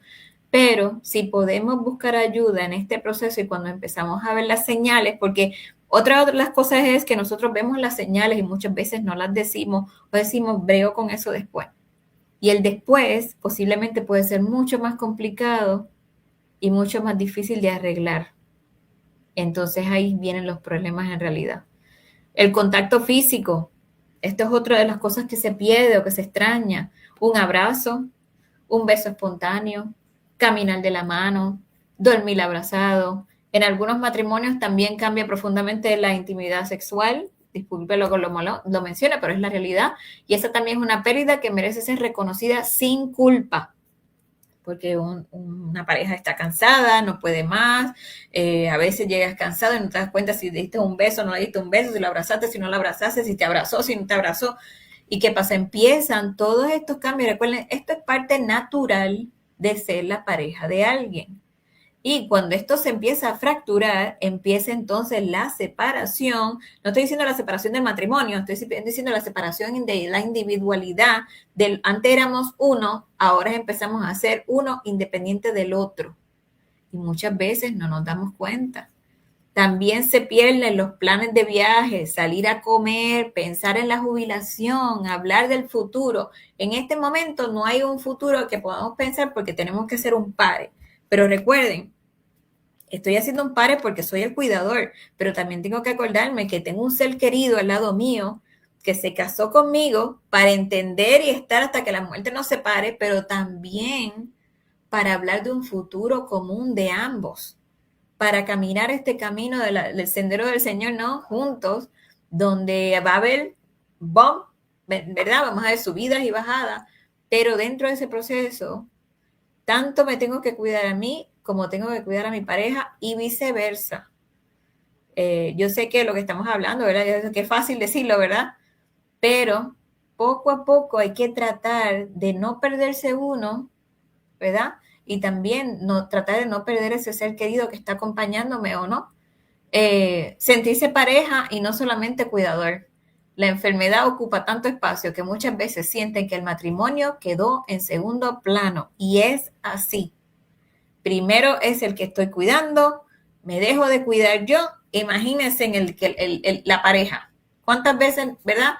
Pero si podemos buscar ayuda en este proceso y cuando empezamos a ver las señales, porque otra de las cosas es que nosotros vemos las señales y muchas veces no las decimos o decimos brego con eso después. Y el después posiblemente puede ser mucho más complicado y mucho más difícil de arreglar. Entonces ahí vienen los problemas en realidad. El contacto físico, esto es otra de las cosas que se pierde o que se extraña. Un abrazo, un beso espontáneo, caminar de la mano, dormir abrazado. En algunos matrimonios también cambia profundamente la intimidad sexual. Disculpe lo mencione, pero es la realidad. Y esa también es una pérdida que merece ser reconocida sin culpa porque una pareja está cansada, no puede más, a veces llegas cansado y no te das cuenta si le diste un beso, no le diste un beso, si lo abrazaste, si no lo abrazaste, si te abrazó, si no te abrazó. ¿Y qué pasa? Empiezan todos estos cambios. Recuerden, esto es parte natural de ser la pareja de alguien. Y cuando esto se empieza a fracturar, empieza entonces la separación. No estoy diciendo la separación del matrimonio, estoy diciendo la separación de la individualidad. Antes éramos uno, ahora empezamos a ser uno independiente del otro. Y muchas veces no nos damos cuenta. También se pierden los planes de viaje, salir a comer, pensar en la jubilación, hablar del futuro. En este momento no hay un futuro que podamos pensar porque tenemos que ser un pare. Pero recuerden, estoy haciendo un pare porque soy el cuidador, pero también tengo que acordarme que tengo un ser querido al lado mío que se casó conmigo para entender y estar hasta que la muerte nos separe, pero también para hablar de un futuro común de ambos, para caminar este camino del sendero del Señor, ¿no? Juntos, donde va a haber bump, ¿verdad? Vamos a ver subidas y bajadas, pero dentro de ese proceso tanto me tengo que cuidar a mí como tengo que cuidar a mi pareja y viceversa. Yo sé que lo que estamos hablando, ¿verdad? Yo sé que es fácil decirlo, ¿verdad? Pero poco a poco hay que tratar de no perderse uno, ¿verdad? Y también tratar de no perder ese ser querido que está acompañándome o no. Sentirse pareja y no solamente cuidador. La enfermedad ocupa tanto espacio que muchas veces sienten que el matrimonio quedó en segundo plano y es así. Primero es el que estoy cuidando, me dejo de cuidar yo, imagínense en la pareja. ¿Cuántas veces, verdad?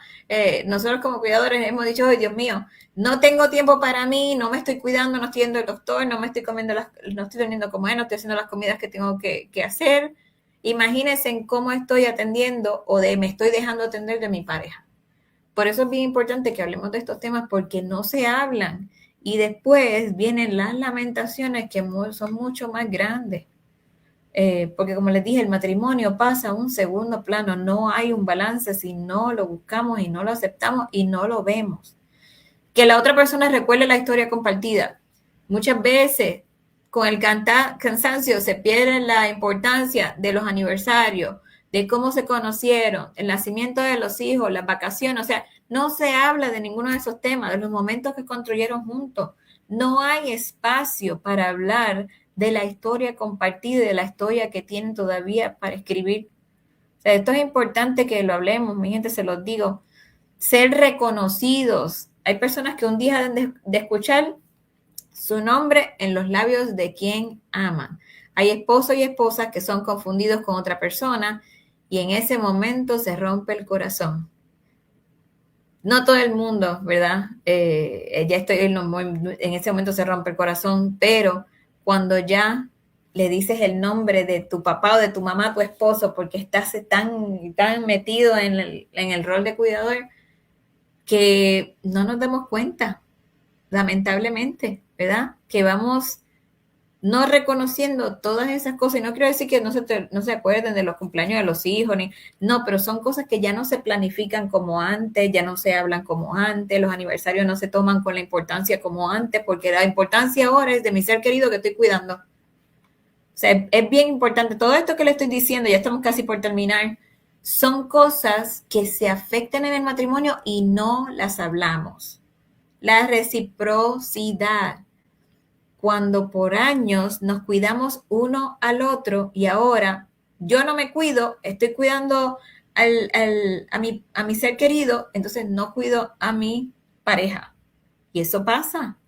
Nosotros como cuidadores hemos dicho, oh, Dios mío, no tengo tiempo para mí, no me estoy cuidando, no estoy yendo al doctor, no me estoy comiendo no estoy teniendo como no estoy haciendo las comidas que tengo que hacer. Imagínense en cómo estoy atendiendo me estoy dejando atender de mi pareja. Por eso es bien importante que hablemos de estos temas porque no se hablan y después vienen las lamentaciones que son mucho más grandes. Porque como les dije, el matrimonio pasa a un segundo plano, no hay un balance si no lo buscamos y no lo aceptamos y no lo vemos. Que la otra persona recuerde la historia compartida. Muchas veces con el cansancio se pierde la importancia de los aniversarios, de cómo se conocieron, el nacimiento de los hijos, las vacaciones, o sea, no se habla de ninguno de esos temas, de los momentos que construyeron juntos. No hay espacio para hablar de la historia compartida, de la historia que tienen todavía para escribir. O sea, esto es importante que lo hablemos, mi gente, se los digo. Ser reconocidos. Hay personas que un día de escuchar su nombre en los labios de quien aman. Hay esposos y esposas que son confundidos con otra persona y en ese momento se rompe el corazón. No todo el mundo, ¿verdad? Ya estoy en ese momento se rompe el corazón, pero cuando ya le dices el nombre de tu papá o de tu mamá, tu esposo, porque estás tan metido en el rol de cuidador, que no nos damos cuenta, lamentablemente, ¿verdad? Que vamos no reconociendo todas esas cosas. Y no quiero decir que no se acuerden de los cumpleaños de los hijos, no, pero son cosas que ya no se planifican como antes, ya no se hablan como antes, los aniversarios no se toman con la importancia como antes, porque la importancia ahora es de mi ser querido que estoy cuidando. O sea, es bien importante. Todo esto que le estoy diciendo, ya estamos casi por terminar, son cosas que se afectan en el matrimonio y no las hablamos. La reciprocidad. Cuando por años nos cuidamos uno al otro y ahora yo no me cuido, estoy cuidando a mi ser querido, entonces no cuido a mi pareja. Y eso pasa.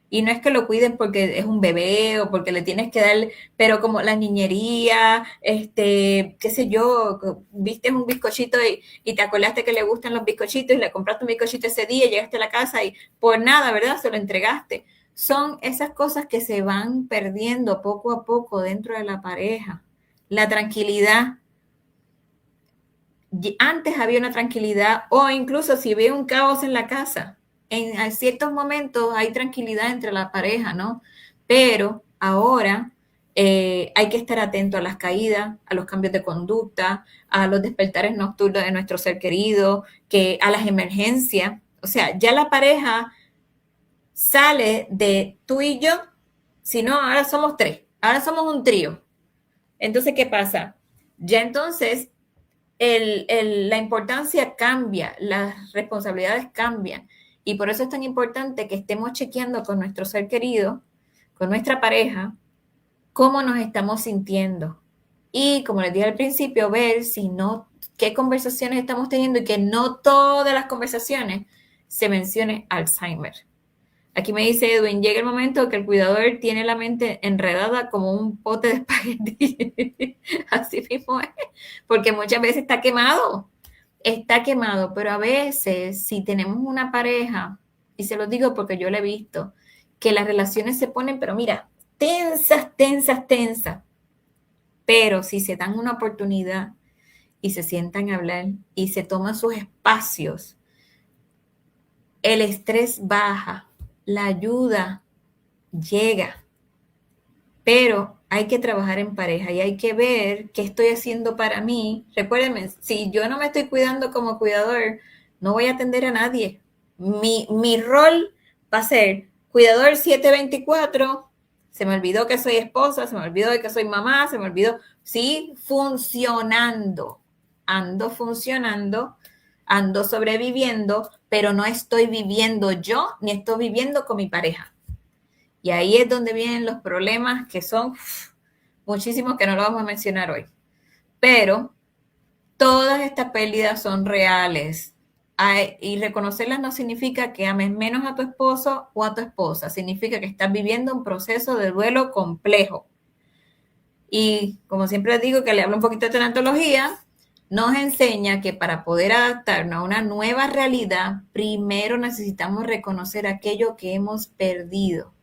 Y no es que lo cuiden porque es un bebé o porque le tienes que dar, pero como la niñería, qué sé yo, viste un bizcochito y te acordaste que le gustan los bizcochitos y le compraste un bizcochito ese día, llegaste a la casa y por nada, ¿verdad? Se lo entregaste. Son esas cosas que se van perdiendo poco a poco dentro de la pareja. La tranquilidad. Antes había una tranquilidad o incluso si había un caos en la casa, en ciertos momentos hay tranquilidad entre la pareja, ¿no? Pero ahora hay que estar atento a las caídas, a los cambios de conducta, a los despertares nocturnos de nuestro ser querido, que a las emergencias. O sea, ya la pareja sale de tú y yo, sino ahora somos tres, ahora somos un trío. Entonces, ¿qué pasa? Ya entonces la importancia cambia, las responsabilidades cambian. Y por eso es tan importante que estemos chequeando con nuestro ser querido, con nuestra pareja, cómo nos estamos sintiendo. Y como les dije al principio, ver si no, qué conversaciones estamos teniendo y que no todas las conversaciones se mencione Alzheimer. Aquí me dice Edwin, llega el momento que el cuidador tiene la mente enredada como un pote de espagueti. Así mismo es, porque muchas veces está quemado, pero a veces si tenemos una pareja, y se lo digo porque yo lo he visto, que las relaciones se ponen, pero mira, tensas, tensas, tensas, pero si se dan una oportunidad y se sientan a hablar y se toman sus espacios, el estrés baja, la ayuda llega, pero hay que trabajar en pareja y hay que ver qué estoy haciendo para mí. Recuérdenme, si yo no me estoy cuidando como cuidador, no voy a atender a nadie. Mi rol va a ser cuidador 724. Se me olvidó que soy esposa, se me olvidó de que soy mamá, se me olvidó. Sí, funcionando. Ando funcionando, ando sobreviviendo, pero no estoy viviendo yo ni estoy viviendo con mi pareja. Y ahí es donde vienen los problemas que son muchísimos que no lo vamos a mencionar hoy. Pero todas estas pérdidas son reales. Y reconocerlas no significa que ames menos a tu esposo o a tu esposa. Significa que estás viviendo un proceso de duelo complejo. Y como siempre les digo que le hablo un poquito de tanatología, nos enseña que para poder adaptarnos a una nueva realidad, primero necesitamos reconocer aquello que hemos perdido.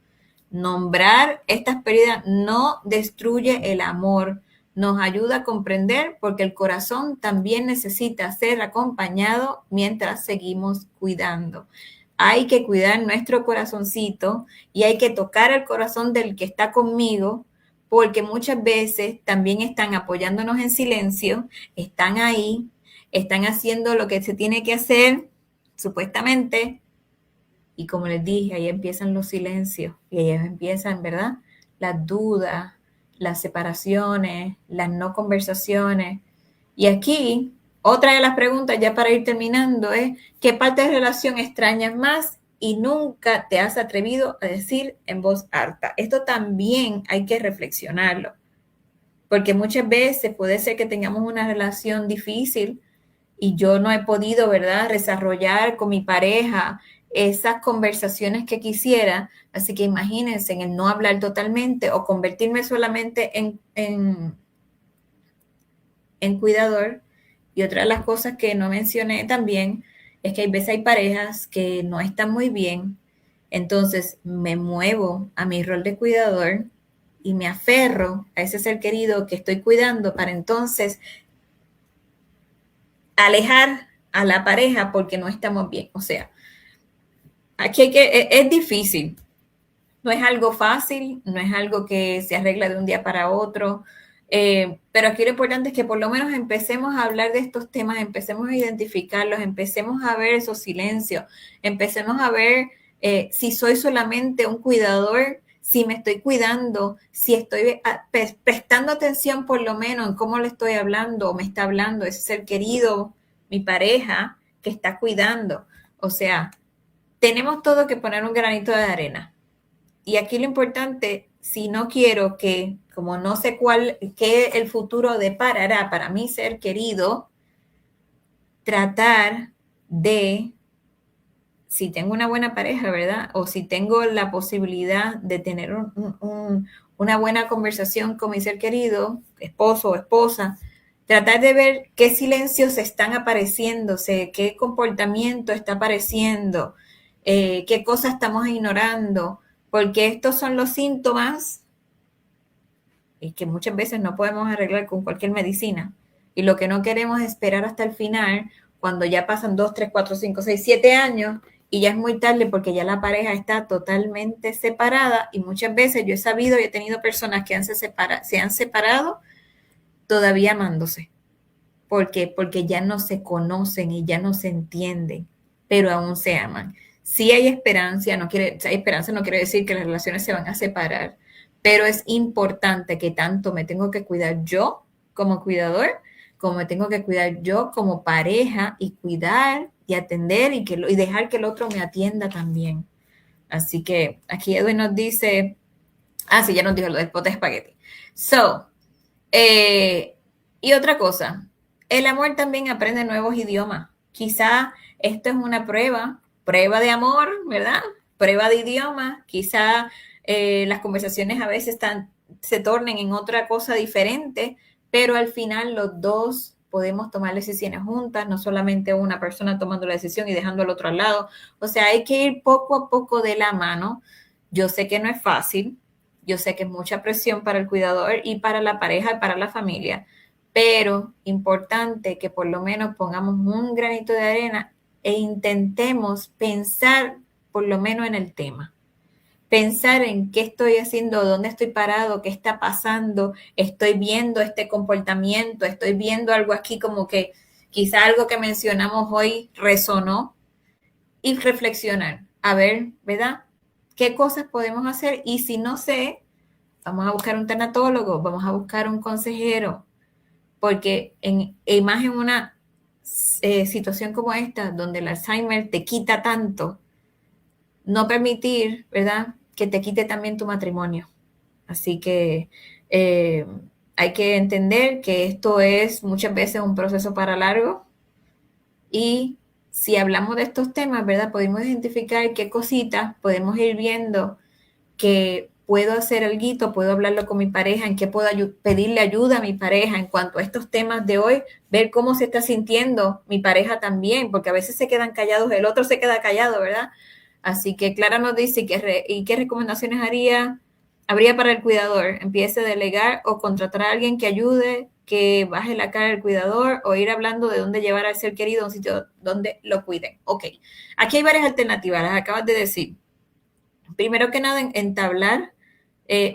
Nombrar estas pérdidas no destruye el amor, nos ayuda a comprender porque el corazón también necesita ser acompañado mientras seguimos cuidando. Hay que cuidar nuestro corazoncito y hay que tocar el corazón del que está conmigo porque muchas veces también están apoyándonos en silencio, están ahí, están haciendo lo que se tiene que hacer, supuestamente, y como les dije, ahí empiezan los silencios y ahí empiezan, ¿verdad? Las dudas, las separaciones, las no conversaciones. Y aquí, otra de las preguntas ya para ir terminando es, ¿qué parte de relación extrañas más y nunca te has atrevido a decir en voz alta? Esto también hay que reflexionarlo, porque muchas veces puede ser que tengamos una relación difícil y yo no he podido, ¿verdad?, desarrollar con mi pareja esas conversaciones que quisiera. Así que imagínense en el no hablar totalmente o convertirme solamente en cuidador. Y otra de las cosas que no mencioné también es que hay veces hay parejas que no están muy bien. Entonces me muevo a mi rol de cuidador y me aferro a ese ser querido que estoy cuidando para entonces alejar a la pareja porque no estamos bien. O sea, aquí es difícil. No es algo fácil, no es algo que se arregla de un día para otro. Pero aquí lo importante es que por lo menos empecemos a hablar de estos temas, empecemos a identificarlos, empecemos a ver esos silencios, empecemos a ver si soy solamente un cuidador, si me estoy cuidando, si estoy prestando atención por lo menos en cómo le estoy hablando o me está hablando ese ser querido, mi pareja, que está cuidando. O sea, tenemos todo que poner un granito de arena. Y aquí lo importante, si no quiero que, como no sé qué el futuro deparará para mi ser querido, tratar de, si tengo una buena pareja, ¿verdad? O si tengo la posibilidad de tener una buena conversación con mi ser querido, esposo o esposa, tratar de ver qué silencios están apareciéndose, qué comportamiento está apareciendo, qué cosas estamos ignorando, porque estos son los síntomas y que muchas veces no podemos arreglar con cualquier medicina. Y lo que no queremos es esperar hasta el final, cuando ya pasan 2, 3, 4, 5, 6, 7 años y ya es muy tarde porque ya la pareja está totalmente separada. Y muchas veces yo he sabido y he tenido personas que se han separado todavía amándose. ¿Por qué? Porque ya no se conocen y ya no se entienden, pero aún se aman. Sí hay esperanza, no quiere decir que las relaciones se van a separar, pero es importante que tanto me tengo que cuidar yo como cuidador, como me tengo que cuidar yo como pareja y cuidar y atender y dejar que el otro me atienda también. Así que aquí Edwin nos dice, sí, ya nos dijo lo del pote de espagueti. So, y otra cosa, el amor también aprende nuevos idiomas. Quizá esto es una prueba de amor, ¿verdad? Prueba de idioma. Quizá las conversaciones a veces se tornen en otra cosa diferente, pero al final los dos podemos tomar decisiones juntas, no solamente una persona tomando la decisión y dejando al otro al lado. O sea, hay que ir poco a poco de la mano. Yo sé que no es fácil, yo sé que es mucha presión para el cuidador y para la pareja y para la familia, pero importante que por lo menos pongamos un granito de arena e intentemos pensar por lo menos en el tema. Pensar en qué estoy haciendo, dónde estoy parado, qué está pasando, estoy viendo este comportamiento, estoy viendo algo aquí como que quizá algo que mencionamos hoy resonó y reflexionar, a ver, ¿verdad? ¿Qué cosas podemos hacer? Y si no sé, vamos a buscar un tanatólogo, vamos a buscar un consejero, porque más en una situación como esta, donde el Alzheimer te quita tanto, no permitir, ¿verdad?, que te quite también tu matrimonio. Así que hay que entender que esto es muchas veces un proceso para largo y si hablamos de estos temas, ¿verdad?, podemos identificar qué cositas podemos ir viendo que puedo hacer algo, puedo hablarlo con mi pareja, en qué puedo pedirle ayuda a mi pareja en cuanto a estos temas de hoy, ver cómo se está sintiendo mi pareja también, porque a veces se quedan callados, el otro se queda callado, ¿verdad? Así que Clara nos dice y qué recomendaciones habría para el cuidador. Empiece a delegar o contratar a alguien que ayude, que baje la cara al cuidador o ir hablando de dónde llevar al ser querido a un sitio donde lo cuiden. Ok, aquí hay varias alternativas, las acabas de decir. Primero que nada, entablar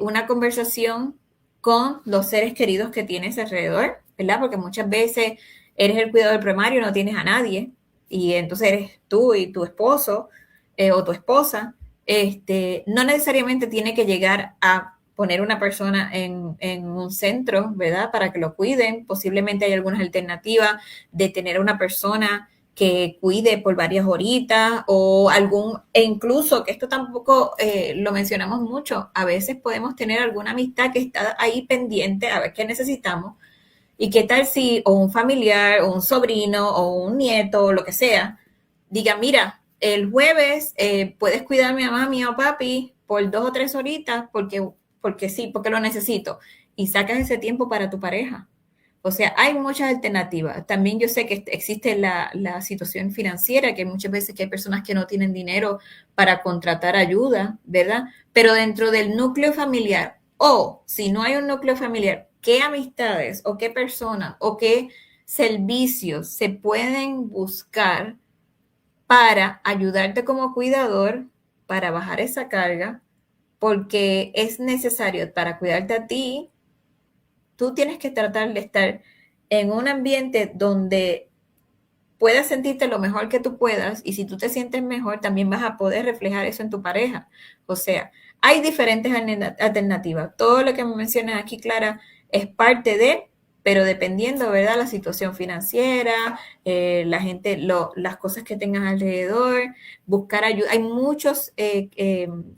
una conversación con los seres queridos que tienes alrededor, ¿verdad? Porque muchas veces eres el cuidador primario, no tienes a nadie, y entonces eres tú y tu esposo o tu esposa. No necesariamente tiene que llegar a poner una persona en un centro, ¿verdad? Para que lo cuiden. Posiblemente hay algunas alternativas de tener una persona que cuide por varias horitas e incluso, que esto tampoco lo mencionamos mucho, a veces podemos tener alguna amistad que está ahí pendiente a ver qué necesitamos y qué tal si o un familiar o un sobrino o un nieto o lo que sea, diga, mira, el jueves puedes cuidarme a mami o papi por 2 o 3 horitas porque sí, porque lo necesito y sacas ese tiempo para tu pareja. O sea, hay muchas alternativas. También yo sé que existe la situación financiera, que muchas veces que hay personas que no tienen dinero para contratar ayuda, ¿verdad? Pero dentro del núcleo familiar, o si no hay un núcleo familiar, ¿qué amistades o qué personas o qué servicios se pueden buscar para ayudarte como cuidador, para bajar esa carga? Porque es necesario para cuidarte a ti. Tú tienes que tratar de estar en un ambiente donde puedas sentirte lo mejor que tú puedas y si tú te sientes mejor, también vas a poder reflejar eso en tu pareja. O sea, hay diferentes alternativas. Todo lo que me mencionas aquí, Clara, es parte de, pero dependiendo, ¿verdad? La situación financiera, la gente, las cosas que tengas alrededor, buscar ayuda. Hay muchos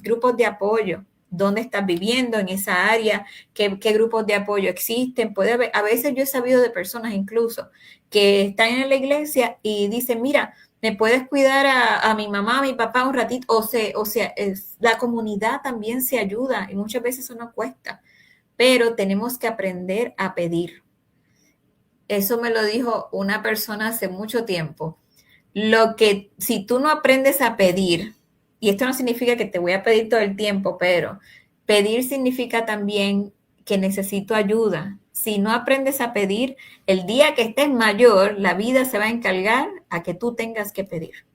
grupos de apoyo dónde estás viviendo en esa área, qué grupos de apoyo existen. Puede haber, a veces yo he sabido de personas incluso que están en la iglesia y dicen, mira, ¿me puedes cuidar a mi mamá, a mi papá un ratito? O sea, la comunidad también se ayuda y muchas veces eso no cuesta, pero tenemos que aprender a pedir. Eso me lo dijo una persona hace mucho tiempo. Si tú no aprendes a pedir, y esto no significa que te voy a pedir todo el tiempo, pero pedir significa también que necesito ayuda. Si no aprendes a pedir, el día que estés mayor, la vida se va a encargar a que tú tengas que pedir.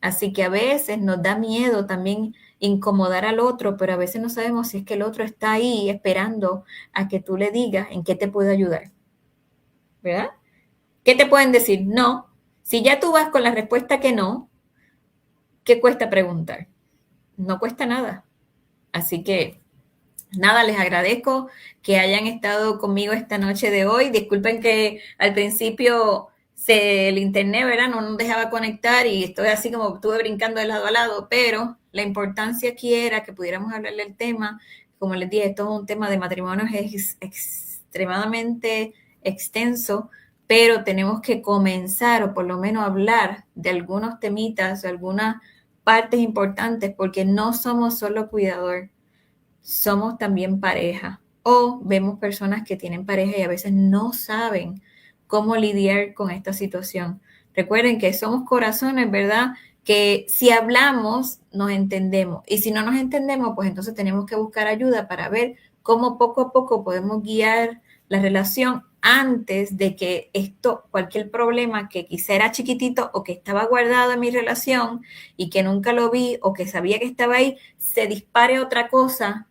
Así que a veces nos da miedo también incomodar al otro, pero a veces no sabemos si es que el otro está ahí esperando a que tú le digas en qué te puede ayudar. ¿Verdad? ¿Qué te pueden decir? No. Si ya tú vas con la respuesta que no, ¿qué cuesta preguntar? No cuesta nada. Así que nada, les agradezco que hayan estado conmigo esta noche de hoy. Disculpen que al principio el internet, ¿verdad? No nos dejaba conectar y estoy así como estuve brincando de lado a lado, pero la importancia aquí era que pudiéramos hablar del tema. Como les dije, esto es un tema de matrimonios es extremadamente extenso, pero tenemos que comenzar o por lo menos hablar de algunos temitas, de algunas partes importantes, porque no somos solo cuidador, somos también pareja. O vemos personas que tienen pareja y a veces no saben cómo lidiar con esta situación. Recuerden que somos corazones, ¿verdad? Que si hablamos, nos entendemos. Y si no nos entendemos, pues entonces tenemos que buscar ayuda para ver cómo poco a poco podemos guiar la relación antes de que cualquier problema que quizá era chiquitito o que estaba guardado en mi relación y que nunca lo vi o que sabía que estaba ahí, se dispare otra cosa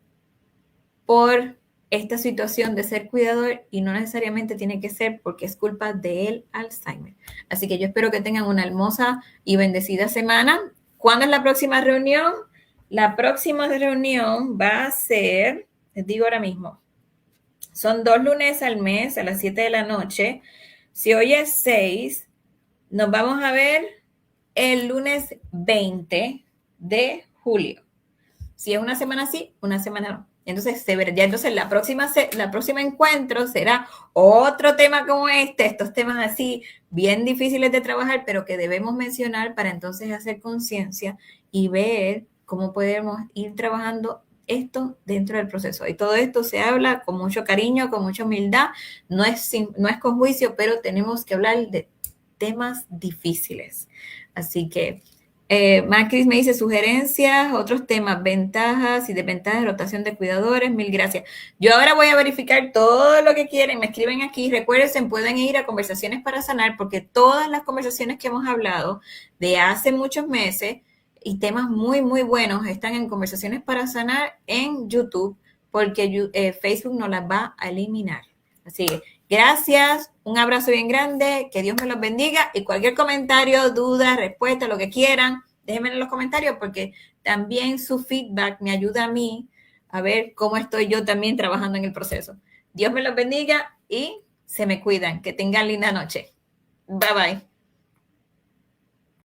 por esta situación de ser cuidador y no necesariamente tiene que ser porque es culpa del Alzheimer. Así que yo espero que tengan una hermosa y bendecida semana. ¿Cuándo es la próxima reunión? La próxima reunión va a ser, les digo ahora mismo, son 2 lunes al mes a las 7 de la noche. Si hoy es 6, nos vamos a ver el lunes 20 de julio. Si es una semana sí, una semana no. Entonces, entonces la próxima encuentro será otro tema como estos temas así bien difíciles de trabajar, pero que debemos mencionar para entonces hacer conciencia y ver cómo podemos ir trabajando esto dentro del proceso. Y todo esto se habla con mucho cariño, con mucha humildad, no es con juicio, pero tenemos que hablar de temas difíciles. Así que Macris me dice sugerencias, otros temas, ventajas y desventajas de rotación de cuidadores, mil gracias. Yo ahora voy a verificar todo lo que quieren, me escriben aquí, recuerden, pueden ir a Conversaciones para Sanar, porque todas las conversaciones que hemos hablado de hace muchos meses y temas muy, muy buenos están en Conversaciones para Sanar en YouTube, porque Facebook no las va a eliminar. Así que gracias, un abrazo bien grande, que Dios me los bendiga y cualquier comentario, duda, respuesta, lo que quieran, déjenme en los comentarios porque también su feedback me ayuda a mí a ver cómo estoy yo también trabajando en el proceso. Dios me los bendiga y se me cuidan. Que tengan linda noche. Bye bye.